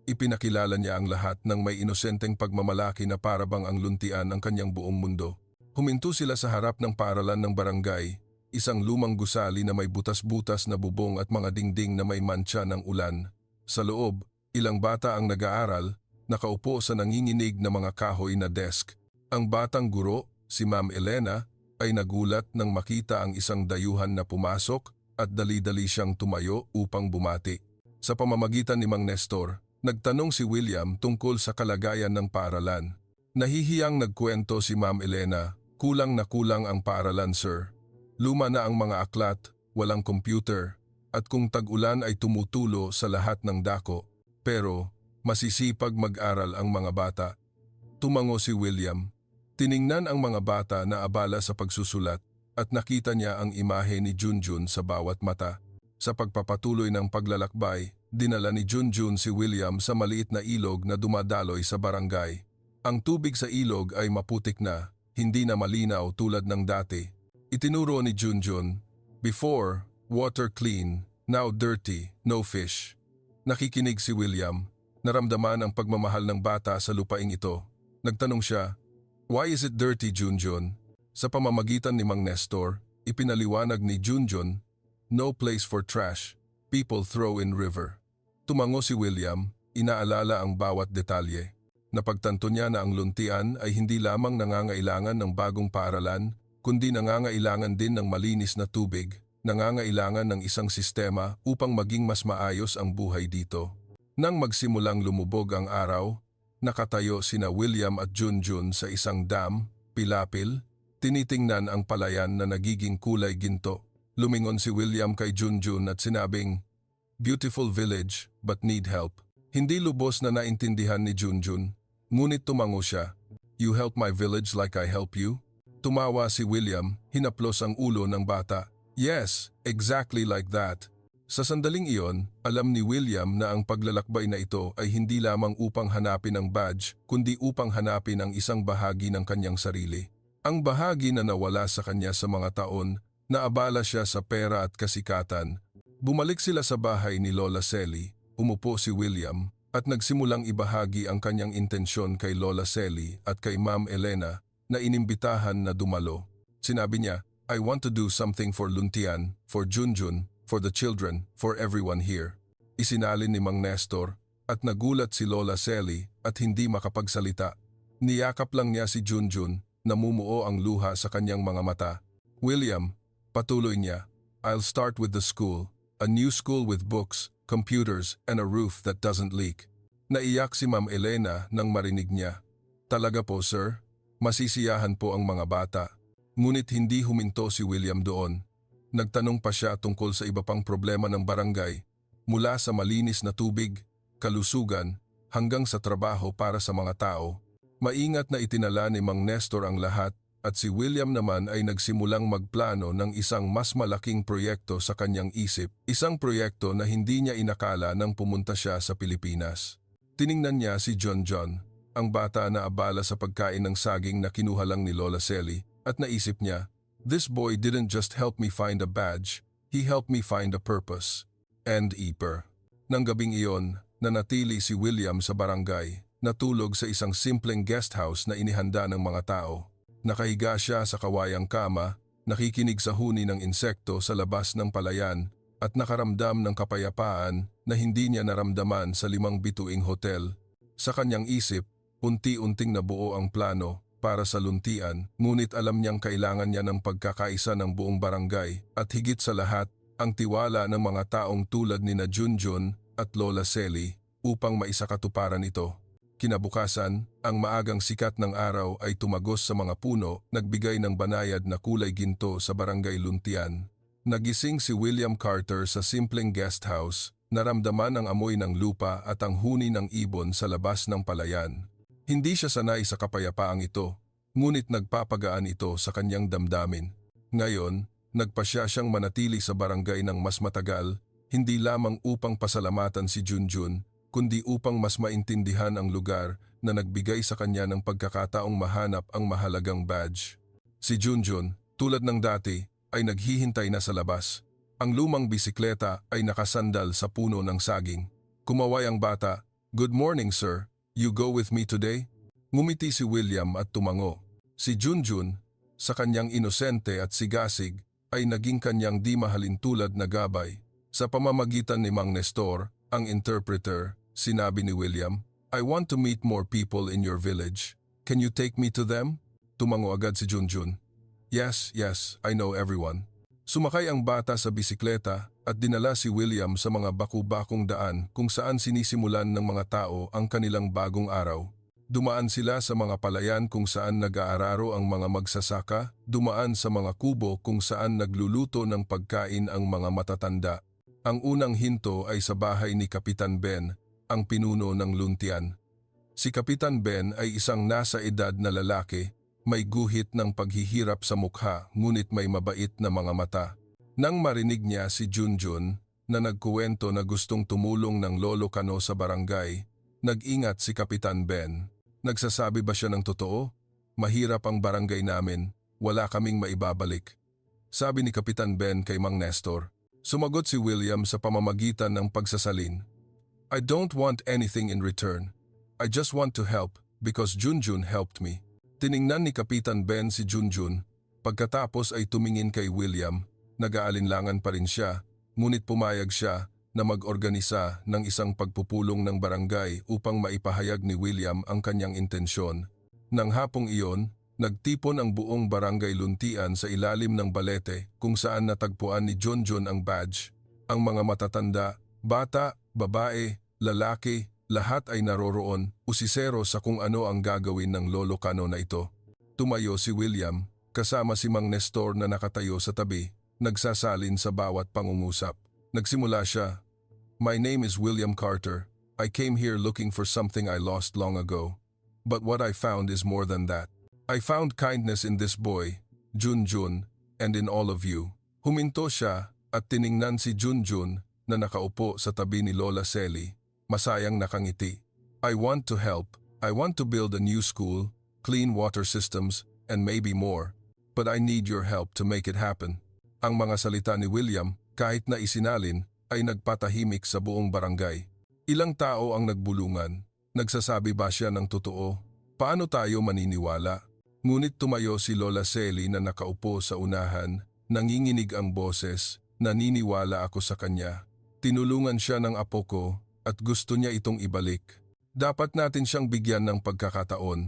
Ipinakilala niya ang lahat ng may inosenteng pagmamalaki na parabang ang Luntian ang kanyang buong mundo. Huminto sila sa harap ng paaralan ng barangay, isang lumang gusali na may butas-butas na bubong at mga dingding na may mantsa ng ulan. Sa loob, ilang bata ang nag-aaral, nakaupo sa nanginginig na mga kahoy na desk. Ang batang guro, si Ma'am Elena, ay nagulat nang makita ang isang dayuhan na pumasok at dali-dali siyang tumayo upang bumati. Sa pamamagitan ni Mang Nestor, nagtanong si William tungkol sa kalagayan ng paaralan. Nahihiyang nagkwento si Ma'am Elena, kulang na kulang ang paaralan, sir. Luma na ang mga aklat, walang computer, at kung tag-ulan ay tumutulo sa lahat ng dako. Pero masisipag mag-aral ang mga bata. Tumango si William. Tiningnan ang mga bata na abala sa pagsusulat at nakita niya ang imahe ni Junjun sa bawat mata. Sa pagpapatuloy ng paglalakbay, dinala ni Junjun si William sa maliit na ilog na dumadaloy sa barangay. Ang tubig sa ilog ay maputik na, hindi na malinaw tulad ng dati. Itinuro ni Junjun, before, water clean, now dirty, no fish. Nakikinig si William, naramdaman ang pagmamahal ng bata sa lupaing ito. Nagtanong siya, why is it dirty, Junjun? Sa pamamagitan ni Mang Nestor, ipinaliwanag ni Junjun, no place for trash, people throw in river. Tumango si William, inaalala ang bawat detalye. Napagtanto niya na ang Luntian ay hindi lamang nangangailangan ng bagong paaralan, kundi nangangailangan din ng malinis na tubig, nangangailangan ng isang sistema upang maging mas maayos ang buhay dito. Nang magsimulang lumubog ang araw, nakatayo sina William at Junjun sa isang dam, pilapil, tinitingnan ang palayan na nagiging kulay ginto. Lumingon si William kay Junjun at sinabing, beautiful village but need help. Hindi lubos na naintindihan ni Junjun, ngunit tumango siya, you help my village like I help you? Tumawa si William, hinaplos ang ulo ng bata. Yes, exactly like that. Sa sandaling iyon, alam ni William na ang paglalakbay na ito ay hindi lamang upang hanapin ang badge, kundi upang hanapin ang isang bahagi ng kanyang sarili. Ang bahagi na nawala sa kanya sa mga taon, naabala siya sa pera at kasikatan. Bumalik sila sa bahay ni Lola Selly, umupo si William, at nagsimulang ibahagi ang kanyang intensyon kay Lola Selly at kay Ma'am Elena na inimbitahan na dumalo. Sinabi niya, I want to do something for Luntian, for Junjun, for the children, for everyone here. Isinalin ni Mang Nestor at nagulat si Lola Selly at hindi makapagsalita. Niyakap lang niya si Junjun, namumuo ang luha sa kanyang mga mata. William, patuloy niya, I'll start with the school, a new school with books, computers, and a roof that doesn't leak. Naiyak si Ma'am Elena nang marinig niya. Talaga po, sir? Masisiyahan po ang mga bata. Ngunit hindi huminto si William doon. Nagtanong pa siya tungkol sa iba pang problema ng barangay, mula sa malinis na tubig, kalusugan, hanggang sa trabaho para sa mga tao. Maingat na itinala ni Mang Nestor ang lahat at si William naman ay nagsimulang magplano ng isang mas malaking proyekto sa kanyang isip. Isang proyekto na hindi niya inakala nang pumunta siya sa Pilipinas. Tiningnan niya si John, ang bata na abala sa pagkain ng saging na kinuha lang ni Lola Selly, at naisip niya, this boy didn't just help me find a badge, he helped me find a purpose. And Nang gabing iyon, nanatili si William sa barangay, natulog sa isang simpleng guest house na inihanda ng mga tao. Nakahiga siya sa kawayang kama, nakikinig sa huni ng insekto sa labas ng palayan at nakaramdam ng kapayapaan na hindi niya naramdaman sa 5 bituing hotel. Sa kanyang isip, unti-unting nabuo ang plano para sa luntian, ngunit alam niyang kailangan niya ng pagkakaisa ng buong barangay at higit sa lahat, ang tiwala ng mga taong tulad ni na Junjun at Lola Selly upang maisakatuparan ito. Kinabukasan, ang maagang sikat ng araw ay tumagos sa mga puno, nagbigay ng banayad na kulay ginto sa barangay Luntian. Nagising si William Carter sa simpleng guest house, naramdaman ang amoy ng lupa at ang huni ng ibon sa labas ng palayan. Hindi siya sanay sa kapayapaang ito, ngunit nagpapagaan ito sa kanyang damdamin. Ngayon, nagpasya siyang manatili sa barangay ng mas matagal, hindi lamang upang pasalamatan si Junjun, kundi upang mas maintindihan ang lugar na nagbigay sa kanya ng pagkakataong mahanap ang mahalagang badge. Si Junjun, tulad ng dati, ay naghihintay na sa labas. Ang lumang bisikleta ay nakasandal sa puno ng saging. Kumaway ang bata, "Good morning, sir. You go with me today?" Ngumiti si William at tumango. Si Junjun, sa kanyang inosente at sigasig, ay naging kanyang di mahalintulad na gabay. Sa pamamagitan ni Mang Nestor, ang interpreter, sinabi ni William, "I want to meet more people in your village. Can you take me to them?" Tumango agad si Junjun. Yes, I know everyone." Sumakay ang bata sa bisikleta at dinala si William sa mga baku-bakong daan kung saan sinisimulan ng mga tao ang kanilang bagong araw. Dumaan sila sa mga palayan kung saan nag-aararo ang mga magsasaka, dumaan sa mga kubo kung saan nagluluto ng pagkain ang mga matatanda. Ang unang hinto ay sa bahay ni Kapitan Ben, ang pinuno ng Luntian. Si Kapitan Ben ay isang nasa edad na lalaki, may guhit ng paghihirap sa mukha ngunit may mabait na mga mata. Nang marinig niya si Junjun na nagkuwento na gustong tumulong ng Lolo Kano sa barangay, nag-ingat si Kapitan Ben. Nagsasabi ba siya ng totoo? "Mahirap ang barangay namin, wala kaming maibabalik." Sabi ni Kapitan Ben kay Mang Nestor. Sumagot si William sa pamamagitan ng pagsasalin. "I don't want anything in return. I just want to help because Junjun helped me." Tiningnan ni Kapitan Ben si Junjun. Pagkatapos ay tumingin kay William. Nag-aalinlangan pa rin siya, ngunit pumayag siya na mag-organisa ng isang pagpupulong ng barangay upang maipahayag ni William ang kanyang intensyon. Nang hapong iyon, nagtipon ang buong barangay Luntian sa ilalim ng balete kung saan natagpuan ni Junjun ang badge. Ang mga matatanda, bata, babae, lalaki, lahat ay naroroon, usisero sa kung ano ang gagawin ng Lolo Kano na ito. Tumayo si William, kasama si Mang Nestor na nakatayo sa tabi, nagsasalin sa bawat pangungusap. Nagsimula siya, "My name is William Carter. I came here looking for something I lost long ago. But what I found is more than that. I found kindness in this boy, Junjun, and in all of you." Huminto siya at tiningnan si Junjun na nakaupo sa tabi ni Lola Selly. Masayang nakangiti. "I want to help. I want to build a new school, clean water systems, and maybe more. But I need your help to make it happen." Ang mga salita ni William, kahit na isinalin, ay nagpatahimik sa buong barangay. Ilang tao ang nagbulungan. Nagsasabi ba siya ng totoo? Paano tayo maniniwala? Ngunit tumayo si Lola Selly na nakaupo sa unahan, nanginginig ang boses, "Naniniwala ako sa kanya. Tinulungan siya ng apo ko at gusto niya itong ibalik. Dapat natin siyang bigyan ng pagkakataon."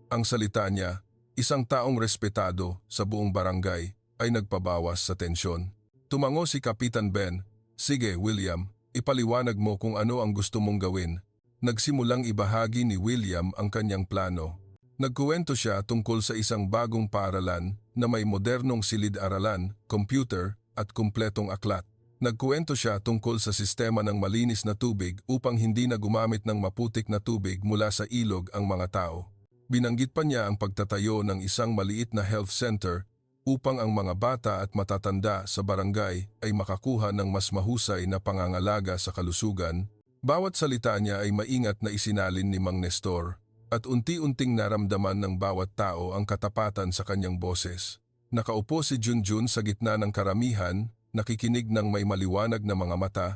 Ang salita niya, isang taong respetado sa buong barangay, ay nagpabawas sa tensyon. Tumango si Kapitan Ben, "Sige William, ipaliwanag mo kung ano ang gusto mong gawin." Nagsimulang ibahagi ni William ang kanyang plano. Nagkuwento siya tungkol sa isang bagong paaralan na may modernong silid-aralan, computer at kumpletong aklat. Nagkuwento siya tungkol sa sistema ng malinis na tubig upang hindi na gumamit ng maputik na tubig mula sa ilog ang mga tao. Binanggit pa niya ang pagtatayo ng isang maliit na health center upang ang mga bata at matatanda sa barangay ay makakuha ng mas mahusay na pangangalaga sa kalusugan. Bawat salita niya ay maingat na isinalin ni Mang Nestor at unti-unting naramdaman ng bawat tao ang katapatan sa kanyang boses. Nakaupo si Junjun sa gitna ng karamihan, nakikinig ng may maliwanag na mga mata.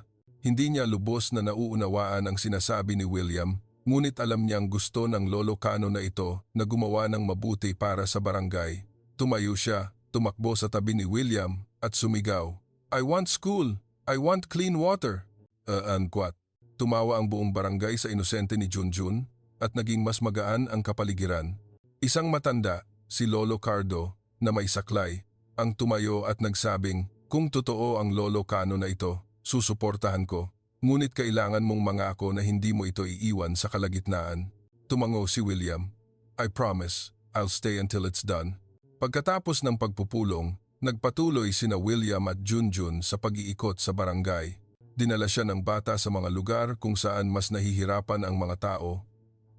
Hindi niya lubos na nauunawaan ang sinasabi ni William, Ngunit alam niyang gusto ng lolo Cano na ito na gumawa ng mabuti para sa barangay. Tumayo siya, tumakbo sa tabi ni William at sumigaw, "I want school! I want clean water!" Ankwat. Tumawa ang buong barangay sa inosente ni Junjun at naging mas magaan ang kapaligiran. Isang matanda, si Lolo Cardo, na may saklay, ang tumayo at nagsabing, "Kung totoo ang lolo Cano na ito, susuportahan ko. Ngunit kailangan mong mangako na hindi mo ito iiwan sa kalagitnaan." Tumango si William, "I promise, I'll stay until it's done." Pagkatapos ng pagpupulong, nagpatuloy sina William at Junjun sa pag-iikot sa barangay. Dinala siya ng bata sa mga lugar kung saan mas nahihirapan ang mga tao.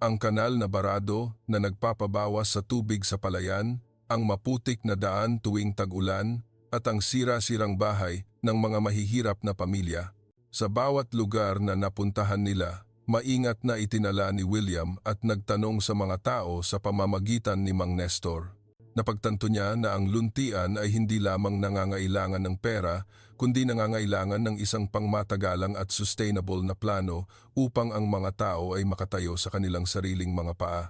Ang kanal na barado na nagpapabawas sa tubig sa palayan, ang maputik na daan tuwing tag-ulan, at ang sira-sirang bahay ng mga mahihirap na pamilya. Sa bawat lugar na napuntahan nila, maingat na itinala ni William at nagtanong sa mga tao sa pamamagitan ni Mang Nestor. Napagtanto niya na ang luntian ay hindi lamang nangangailangan ng pera, kundi nangangailangan ng isang pangmatagalang at sustainable na plano upang ang mga tao ay makatayo sa kanilang sariling mga paa.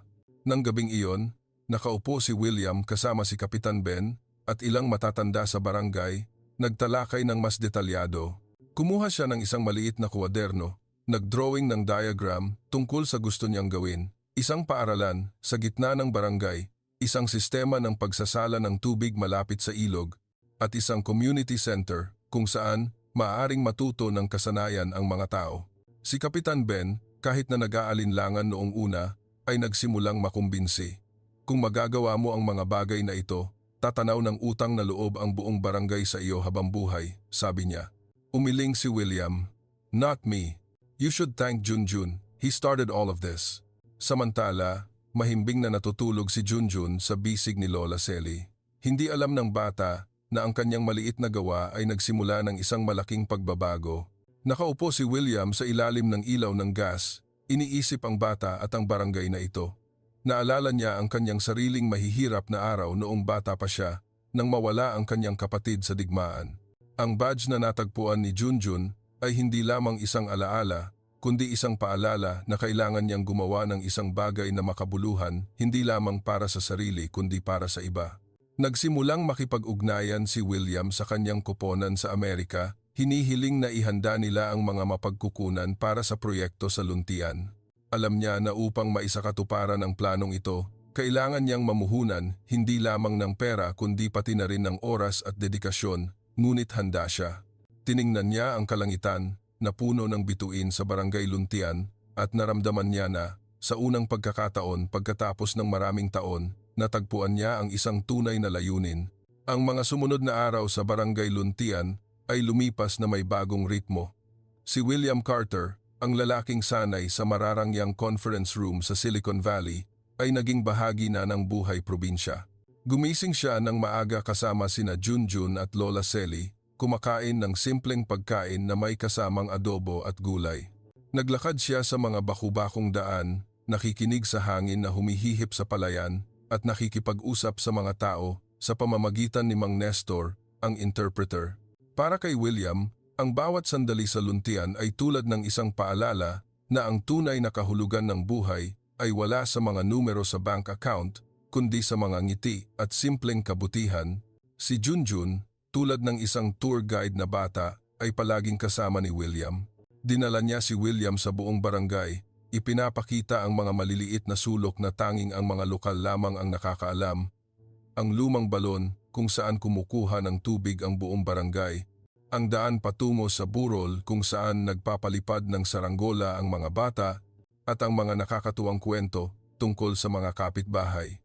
Nang gabing iyon, nakaupo si William kasama si Kapitan Ben at ilang matatanda sa barangay, nagtalakay ng mas detalyado. Kumuha siya ng isang maliit na kuwaderno, nagdrawing ng diagram tungkol sa gusto niyang gawin, isang paaralan sa gitna ng barangay, isang sistema ng pagsasala ng tubig malapit sa ilog, at isang community center kung saan maaaring matuto ng kasanayan ang mga tao. Si Kapitan Ben, kahit na nag-aalinlangan noong una, ay nagsimulang makumbinsi. Kung magagawa mo ang mga bagay na ito, tatanaw ng utang na loob ang buong barangay sa iyo habang buhay, sabi niya. Umiling si William, "Not me. You should thank Junjun. He started all of this." Samantala, mahimbing na natutulog si Junjun sa bisig ni Lola Selly. Hindi alam ng bata na ang kanyang maliit na gawa ay nagsimula ng isang malaking pagbabago. Nakaupo si William sa ilalim ng ilaw ng gas, iniisip ang bata at ang barangay na ito. Naalala niya ang kanyang sariling mahihirap na araw noong bata pa siya nang mawala ang kanyang kapatid sa digmaan. Ang badge na natagpuan ni Junjun ay hindi lamang isang alaala, kundi isang paalala na kailangan niyang gumawa ng isang bagay na makabuluhan, hindi lamang para sa sarili kundi para sa iba. Nagsimulang makipag-ugnayan si William sa kanyang koponan sa Amerika, hinihiling na ihanda nila ang mga mapagkukunan para sa proyekto sa luntian. Alam niya na upang maisakatuparan ang planong ito, kailangan niyang mamuhunan hindi lamang ng pera kundi pati na rin ng oras at dedikasyon. Ngunit handa siya. Tiningnan niya ang kalangitan na puno ng bituin sa barangay Luntian at naramdaman niya na, sa unang pagkakataon pagkatapos ng maraming taon, natagpuan niya ang isang tunay na layunin. Ang mga sumunod na araw sa barangay Luntian ay lumipas na may bagong ritmo. Si William Carter, ang lalaking sanay sa mararangyang conference room sa Silicon Valley, ay naging bahagi na ng buhay probinsya. Gumising siya ng maaga kasama sina Junjun at Lola Selly, kumakain ng simpleng pagkain na may kasamang adobo at gulay. Naglakad siya sa mga baku-bakong daan, nakikinig sa hangin na humihihip sa palayan at nakikipag-usap sa mga tao sa pamamagitan ni Mang Nestor, ang interpreter. Para kay William, ang bawat sandali sa luntian ay tulad ng isang paalala na ang tunay na kahulugan ng buhay ay wala sa mga numero sa bank account, kundi sa mga ngiti at simpleng kabutihan. Si Junjun, tulad ng isang tour guide na bata, ay palaging kasama ni William. Dinala niya si William sa buong barangay, ipinapakita ang mga maliliit na sulok na tanging ang mga lokal lamang ang nakakaalam. Ang lumang balon kung saan kumukuha ng tubig ang buong barangay, ang daan patungo sa burol kung saan nagpapalipad ng saranggola ang mga bata, at ang mga nakakatuwang kwento tungkol sa mga kapitbahay.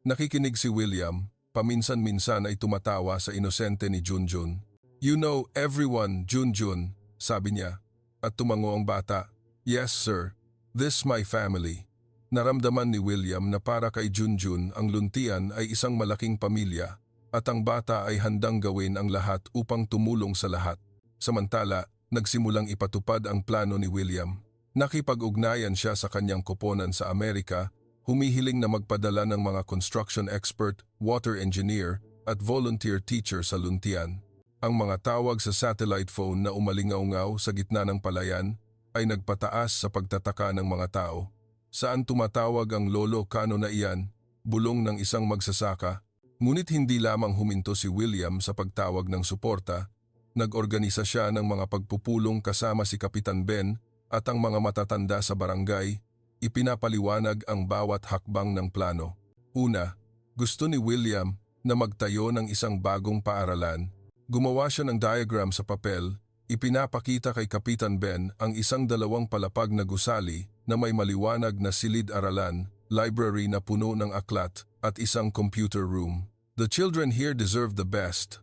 Nakikinig si William, paminsan-minsan ay tumatawa sa inosente ni Junjun. "You know everyone, Junjun," sabi niya, at tumango ang bata. "Yes sir, this my family." Naramdaman ni William na para kay Junjun ang luntian ay isang malaking pamilya at ang bata ay handang gawin ang lahat upang tumulong sa lahat. Samantala, nagsimulang ipatupad ang plano ni William. Nakipag-ugnayan siya sa kanyang koponan sa Amerika, humihiling na magpadala ng mga construction expert, water engineer, at volunteer teacher sa luntian. Ang mga tawag sa satellite phone na umalingaw-ngaw sa gitna ng palayan ay nagpataas sa pagtataka ng mga tao. Saan tumatawag ang lolo kano na iyan, bulong ng isang magsasaka. Ngunit hindi lamang huminto si William sa pagtawag ng suporta, nag-organisa siya ng mga pagpupulong kasama si Kapitan Ben at ang mga matatanda sa barangay, ipinapaliwanag ang bawat hakbang ng plano. Una, gusto ni William na magtayo ng isang bagong paaralan. Gumawa siya ng diagram sa papel, ipinapakita kay Kapitan Ben ang isang 2 palapag na gusali na may maliwanag na silid-aralan, library na puno ng aklat at isang computer room. "The children here deserve the best,"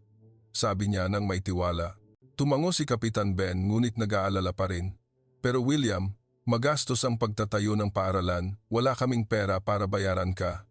sabi niya nang may tiwala. Tumango si Kapitan Ben ngunit nag-aalala pa rin. "Pero William, magastos ang pagtatayo ng paaralan, wala kaming pera para bayaran ka."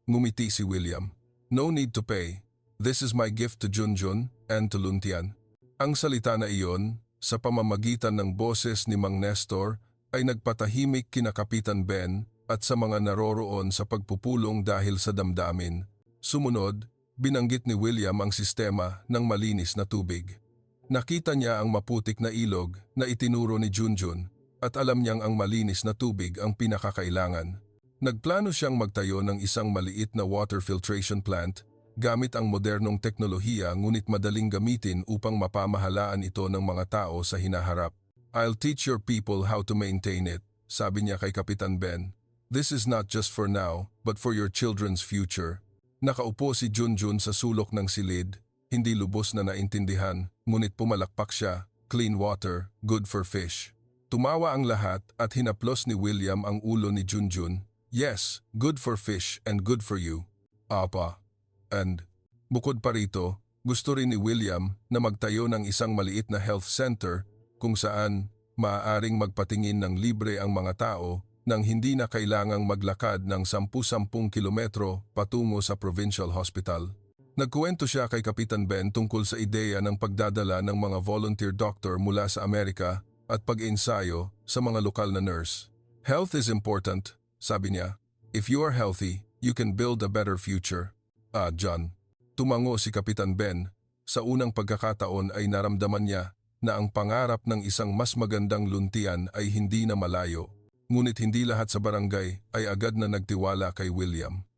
Ngumiti si William. "No need to pay. This is my gift to Junjun and to Luntian." Ang salita na iyon, sa pamamagitan ng boses ni Mang Nestor, ay nagpatahimik kina Kapitan Ben at sa mga naroroon sa pagpupulong dahil sa damdamin. Sumunod, binanggit ni William ang sistema ng malinis na tubig. Nakita niya ang maputik na ilog na itinuro ni Junjun at alam niyang ang malinis na tubig ang pinakakailangan. Nagplano siyang magtayo ng isang maliit na water filtration plant gamit ang modernong teknolohiya ngunit madaling gamitin upang mapamahalaan ito ng mga tao sa hinaharap. "I'll teach your people how to maintain it," sabi niya kay Kapitan Ben. "This is not just for now, but for your children's future." Nakaupo si Junjun sa sulok ng silid, hindi lubos na naintindihan, ngunit pumalakpak siya. "Clean water, good for fish." Tumawa ang lahat at hinaplos ni William ang ulo ni Junjun. "Yes, good for fish and good for you." "Apa." And, bukod pa rito, gusto rin ni William na magtayo ng isang maliit na health center kung saan maaaring magpatingin ng libre ang mga tao nang hindi na kailangang maglakad ng 10-10 kilometro patungo sa provincial hospital. Nagkuwento siya kay Kapitan Ben tungkol sa ideya ng pagdadala ng mga volunteer doctor mula sa Amerika at pag-ensayo sa mga lokal na nurse. "Health is important," sabi niya. "If you are healthy, you can build a better future." John. Tumango si Kapitan Ben. Sa unang pagkakataon ay naramdaman niya na ang pangarap ng isang mas magandang luntian ay hindi na malayo. Ngunit hindi lahat sa barangay ay agad na nagtiwala kay William.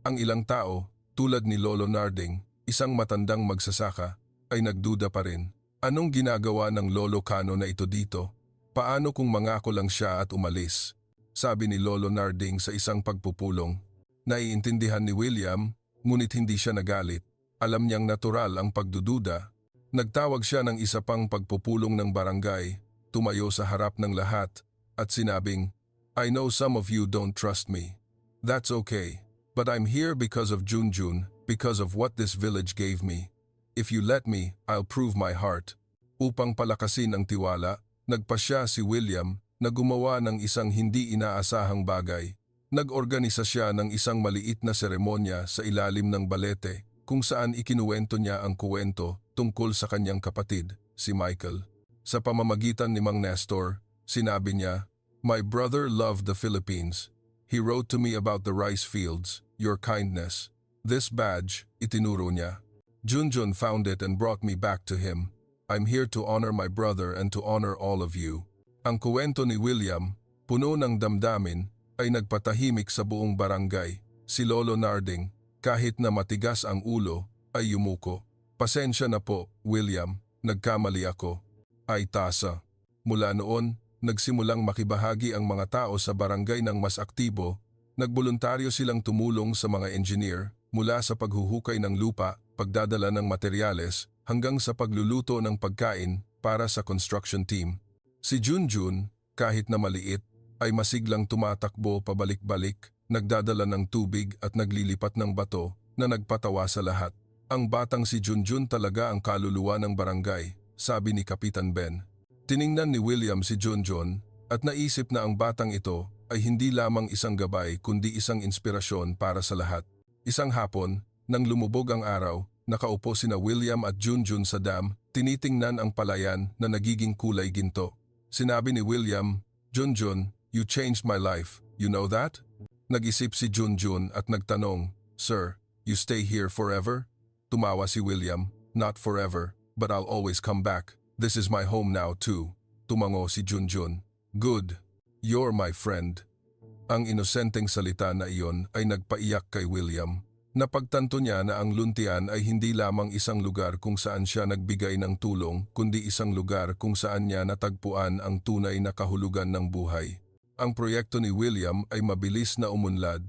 Ang ilang tao, tulad ni Lolo Narding, isang matandang magsasaka, ay nagduda pa rin. Anong ginagawa ng Lolo Kano na ito dito? Paano kung mangako lang siya at umalis? Sabi ni Lolo Narding sa isang pagpupulong. Naiintindihan ni William, ngunit hindi siya nagalit. Alam niyang natural ang pagdududa. Nagtawag siya ng isa pang pagpupulong ng barangay, tumayo sa harap ng lahat, at sinabing, "I know some of you don't trust me. That's okay. But I'm here because of Junjun, because of what this village gave me. If you let me, I'll prove my heart." Upang palakasin ang tiwala, nagpasya si William na gumawa ng isang hindi inaasahang bagay. Nag-organisa siya ng isang maliit na seremonya sa ilalim ng balete kung saan ikinuwento niya ang kuwento tungkol sa kanyang kapatid, si Michael. Sa pamamagitan ni Mang Nestor, sinabi niya, "My brother loved the Philippines. He wrote to me about the rice fields, your kindness. This badge," itinuro niya. "Junjun found it and brought me back to him. I'm here to honor my brother and to honor all of you." Ang kuwento ni William, puno ng damdamin, ay nagpatahimik sa buong barangay. Si Lolo Narding, kahit na matigas ang ulo, ay yumuko. "Pasensya na po, William, nagkamali ako." Ay tasa. Mula noon, nagsimulang makibahagi ang mga tao sa barangay ng mas aktibo. Nagboluntaryo silang tumulong sa mga engineer mula sa paghuhukay ng lupa, pagdadala ng materyales, hanggang sa pagluluto ng pagkain para sa construction team. Si Junjun, kahit na maliit, ay masiglang tumatakbo pabalik-balik, nagdadala ng tubig at naglilipat ng bato na nagpatawa sa lahat. "Ang batang si Junjun talaga ang kaluluwa ng barangay," sabi ni Kapitan Ben. Tiningnan ni William si Junjun at naisip na ang batang ito ay hindi lamang isang gabay kundi isang inspirasyon para sa lahat. Isang hapon, nang lumubog ang araw, nakaupo sina William at Junjun sa dam, tinitingnan ang palayan na nagiging kulay ginto. Sinabi ni William, "Junjun, you changed my life, you know that?" Nag-isip si Junjun at nagtanong, "Sir, you stay here forever?" Tumawa si William, "Not forever, but I'll always come back. This is my home now too." Tumango si Junjun, "Good, you're my friend." Ang inosenteng salita na iyon ay nagpaiyak kay William. Napagtanto niya na ang luntian ay hindi lamang isang lugar kung saan siya nagbigay ng tulong, kundi isang lugar kung saan niya natagpuan ang tunay na kahulugan ng buhay. Ang proyekto ni William ay mabilis na umunlad.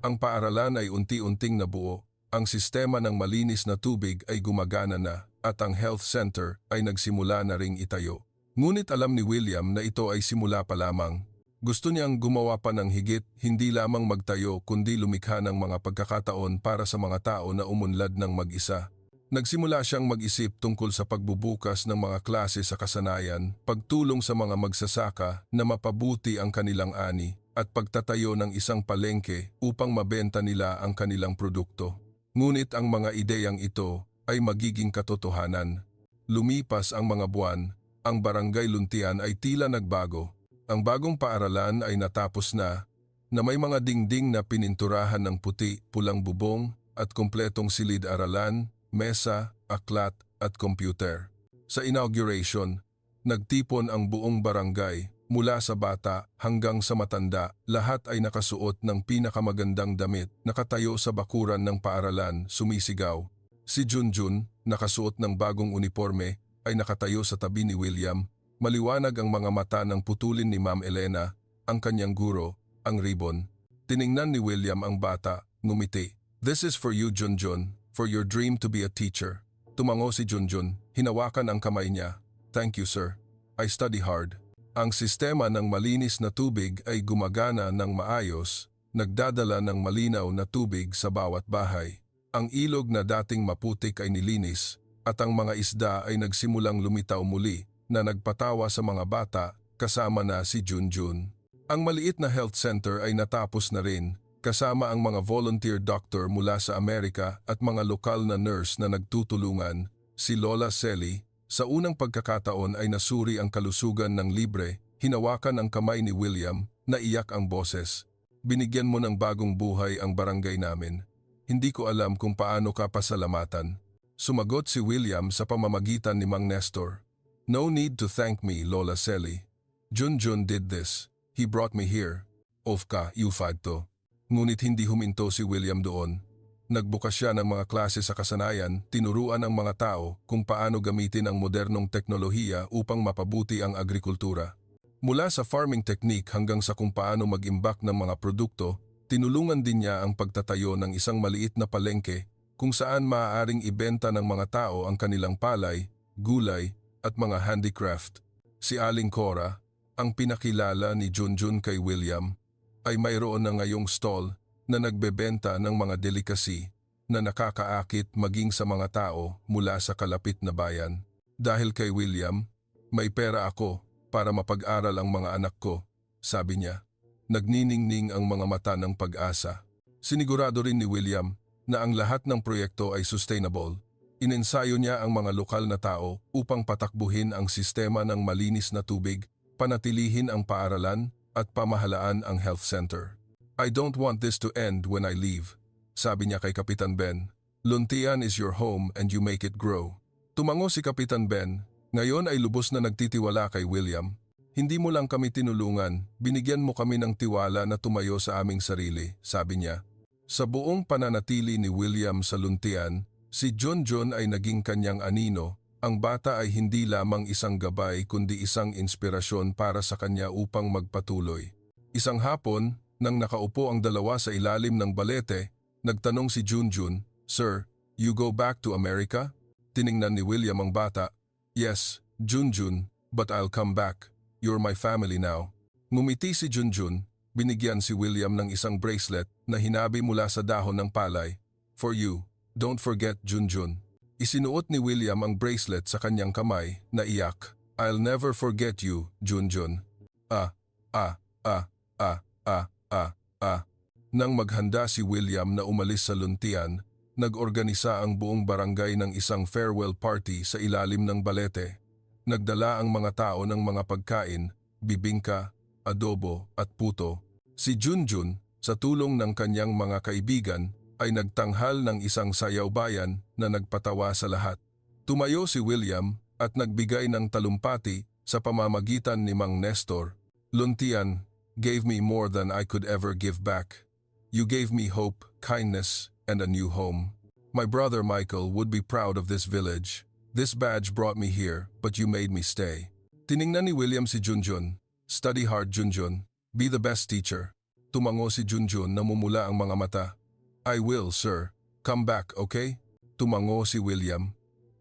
Ang paaralan ay unti-unting nabuo, ang sistema ng malinis na tubig ay gumagana na, at ang health center ay nagsimula na ring itayo. Ngunit alam ni William na ito ay simula pa lamang. Gusto niyang gumawa pa ng higit, hindi lamang magtayo kundi lumikha ng mga pagkakataon para sa mga tao na umunlad ng mag-isa. Nagsimula siyang mag-isip tungkol sa pagbubukas ng mga klase sa kasanayan, pagtulong sa mga magsasaka na mapabuti ang kanilang ani, at pagtatayo ng isang palengke upang mabenta nila ang kanilang produkto. Ngunit ang mga ideyang ito ay magiging katotohanan. Lumipas ang mga buwan, ang Barangay Luntian ay tila nagbago. Ang bagong paaralan ay natapos na may mga dingding na pininturahan ng puti, pulang bubong at kumpletong silid-aralan, mesa, aklat at computer. Sa inauguration, nagtipon ang buong barangay, mula sa bata hanggang sa matanda, lahat ay nakasuot ng pinakamagandang damit, nakatayo sa bakuran ng paaralan, sumisigaw. Si Junjun, nakasuot ng bagong uniforme, ay nakatayo sa tabi ni William. Maliwanag ang mga mata ng putulin ni Ma'am Elena, ang kanyang guro, ang ribbon. Tiningnan ni William ang bata, ngumiti. "This is for you, Junjun, for your dream to be a teacher." Tumango si Junjun, hinawakan ang kamay niya. "Thank you, sir. I study hard." Ang sistema ng malinis na tubig ay gumagana ng maayos, nagdadala ng malinaw na tubig sa bawat bahay. Ang ilog na dating maputik ay nilinis, at ang mga isda ay nagsimulang lumitaw muli, na nagpatawa sa mga bata, kasama na si Junjun. Ang maliit na health center ay natapos na rin, kasama ang mga volunteer doctor mula sa Amerika at mga lokal na nurse na nagtutulungan. Si Lola Selly, sa unang pagkakataon ay nasuri ang kalusugan ng libre, hinawakan ang kamay ni William, naiyak ang boses. "Binigyan mo ng bagong buhay ang barangay namin. Hindi ko alam kung paano ka pasalamatan." Sumagot si William sa pamamagitan ni Mang Nestor. "No need to thank me, Lola Selly. Junjun did this. He brought me here." "Ofka, Ufagto." Ngunit hindi huminto si William doon. Nagbukas siya ng mga klase sa kasanayan, tinuruan ang mga tao kung paano gamitin ang modernong teknolohiya upang mapabuti ang agrikultura. Mula sa farming technique hanggang sa kung paano mag-imbak ng mga produkto, tinulungan din niya ang pagtatayo ng isang maliit na palengke kung saan maaaring ibenta ng mga tao ang kanilang palay, gulay, at mga handicraft. Si Aling Cora, ang pinakilala ni Junjun kay William, ay mayroon na ngayong stall na nagbebenta ng mga delikasi na nakakaakit maging sa mga tao mula sa kalapit na bayan. "Dahil kay William, may pera ako para mapag-aral ang mga anak ko," sabi niya. Nagniningning ang mga mata ng pag-asa. Sinigurado rin ni William na ang lahat ng proyekto ay sustainable. Inensayo niya ang mga lokal na tao upang patakbuhin ang sistema ng malinis na tubig, panatilihin ang paaralan at pamahalaan ang health center. "I don't want this to end when I leave," sabi niya kay Kapitan Ben. "Luntian is your home and you make it grow." Tumango si Kapitan Ben. Ngayon ay lubos na nagtitiwala kay William. "Hindi mo lang kami tinulungan, binigyan mo kami ng tiwala na tumayo sa aming sarili," sabi niya. Sa buong pananatili ni William sa Luntian, si Junjun ay naging kanyang anino. Ang bata ay hindi lamang isang gabay kundi isang inspirasyon para sa kanya upang magpatuloy. Isang hapon, nang nakaupo ang dalawa sa ilalim ng balete, nagtanong si Junjun, "Sir, you go back to America?" Tiningnan ni William ang bata. "Yes, Junjun, but I'll come back. You're my family now." Ngumiti si Junjun, binigyan si William ng isang bracelet na hinabi mula sa dahon ng palay. "For you, don't forget Junjun." Isinuot ni William ang bracelet sa kanyang kamay, na iyak. "I'll never forget you, Junjun." Nang maghanda si William na umalis sa Luntian, nag-organisa ang buong barangay ng isang farewell party sa ilalim ng balete. Nagdala ang mga tao ng mga pagkain, bibingka, adobo at puto. Si Junjun, sa tulong ng kanyang mga kaibigan, ay nagtanghal ng isang sayaw bayan na nagpatawa sa lahat. Tumayo si William at nagbigay ng talumpati sa pamamagitan ni Mang Nestor. "Luntian, gave me more than I could ever give back. You gave me hope, kindness, and a new home. My brother Michael would be proud of this village. This badge brought me here, but you made me stay. Tiningnan ni William si Junjun. Study hard, Junjun. Be the best teacher. Tumango si Junjun, namumula ang mga mata. I will, sir. Come back, okay? Tumango si William.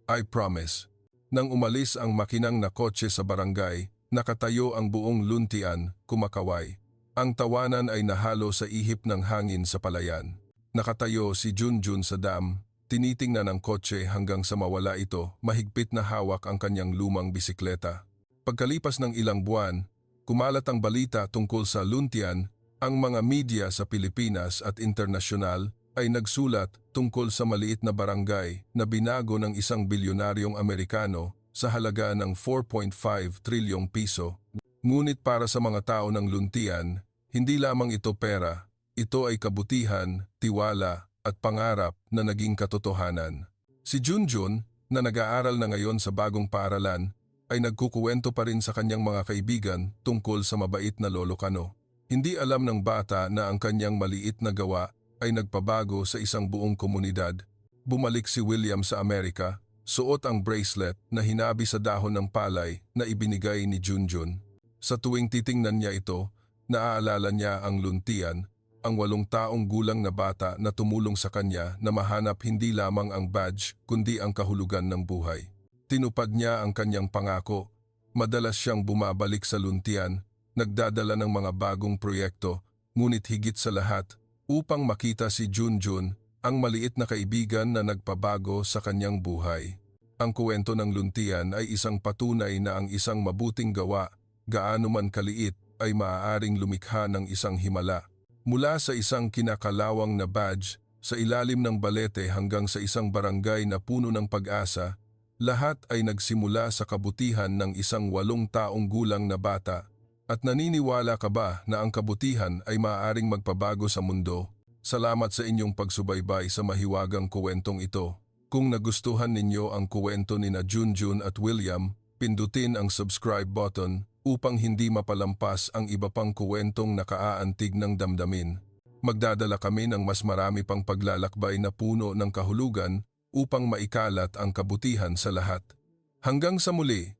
I promise. Nang umalis ang makinang na kotse sa barangay, nakatayo ang buong luntian, kumakaway. Ang tawanan ay nahalo sa ihip ng hangin sa palayan. Nakatayo si Junjun sa dam, tinitingnan ang kotse hanggang sa mawala ito, mahigpit na hawak ang kanyang lumang bisikleta. Pagkalipas ng ilang buwan, kumalat ang balita tungkol sa luntian. Ang mga media sa Pilipinas at internasyonal ay nagsulat tungkol sa maliit na barangay na binago ng isang bilyonaryong Amerikano sa halaga ng 4.5 trilyong piso. Ngunit para sa mga tao ng luntian, hindi lamang ito pera, ito ay kabutihan, tiwala at pangarap na naging katotohanan. Si Junjun, na nag-aaral na ngayon sa bagong paaralan, ay nagkukuwento pa rin sa kanyang mga kaibigan tungkol sa mabait na Lolo Kano. Hindi alam ng bata na ang kanyang maliit na gawa ay nagpabago sa isang buong komunidad. Bumalik si William sa Amerika, suot ang bracelet na hinabi sa dahon ng palay na ibinigay ni Junjun. Sa tuwing titingnan niya ito, naaalala niya ang luntian, ang 8 taong gulang na bata na tumulong sa kanya na mahanap hindi lamang ang badge kundi ang kahulugan ng buhay. Tinupad niya ang kanyang pangako. Madalas siyang bumabalik sa luntian, nagdadala ng mga bagong proyekto, ngunit higit sa lahat, upang makita si Junjun, ang maliit na kaibigan na nagpabago sa kanyang buhay. Ang kwento ng luntian ay isang patunay na ang isang mabuting gawa, gaano man kaliit, ay maaaring lumikha ng isang himala. Mula sa isang kinakalawang na badge, sa ilalim ng balete hanggang sa isang barangay na puno ng pag-asa, lahat ay nagsimula sa kabutihan ng isang 8 taong gulang na bata. At naniniwala ka ba na ang kabutihan ay maaaring magpabago sa mundo? Salamat sa inyong pagsubaybay sa mahiwagang kuwentong ito. Kung nagustuhan ninyo ang kuwento ni na Junjun at William, pindutin ang subscribe button upang hindi mapalampas ang iba pang kuwentong nakaaantig ng damdamin. Magdadala kami ng mas marami pang paglalakbay na puno ng kahulugan upang maikalat ang kabutihan sa lahat. Hanggang sa muli!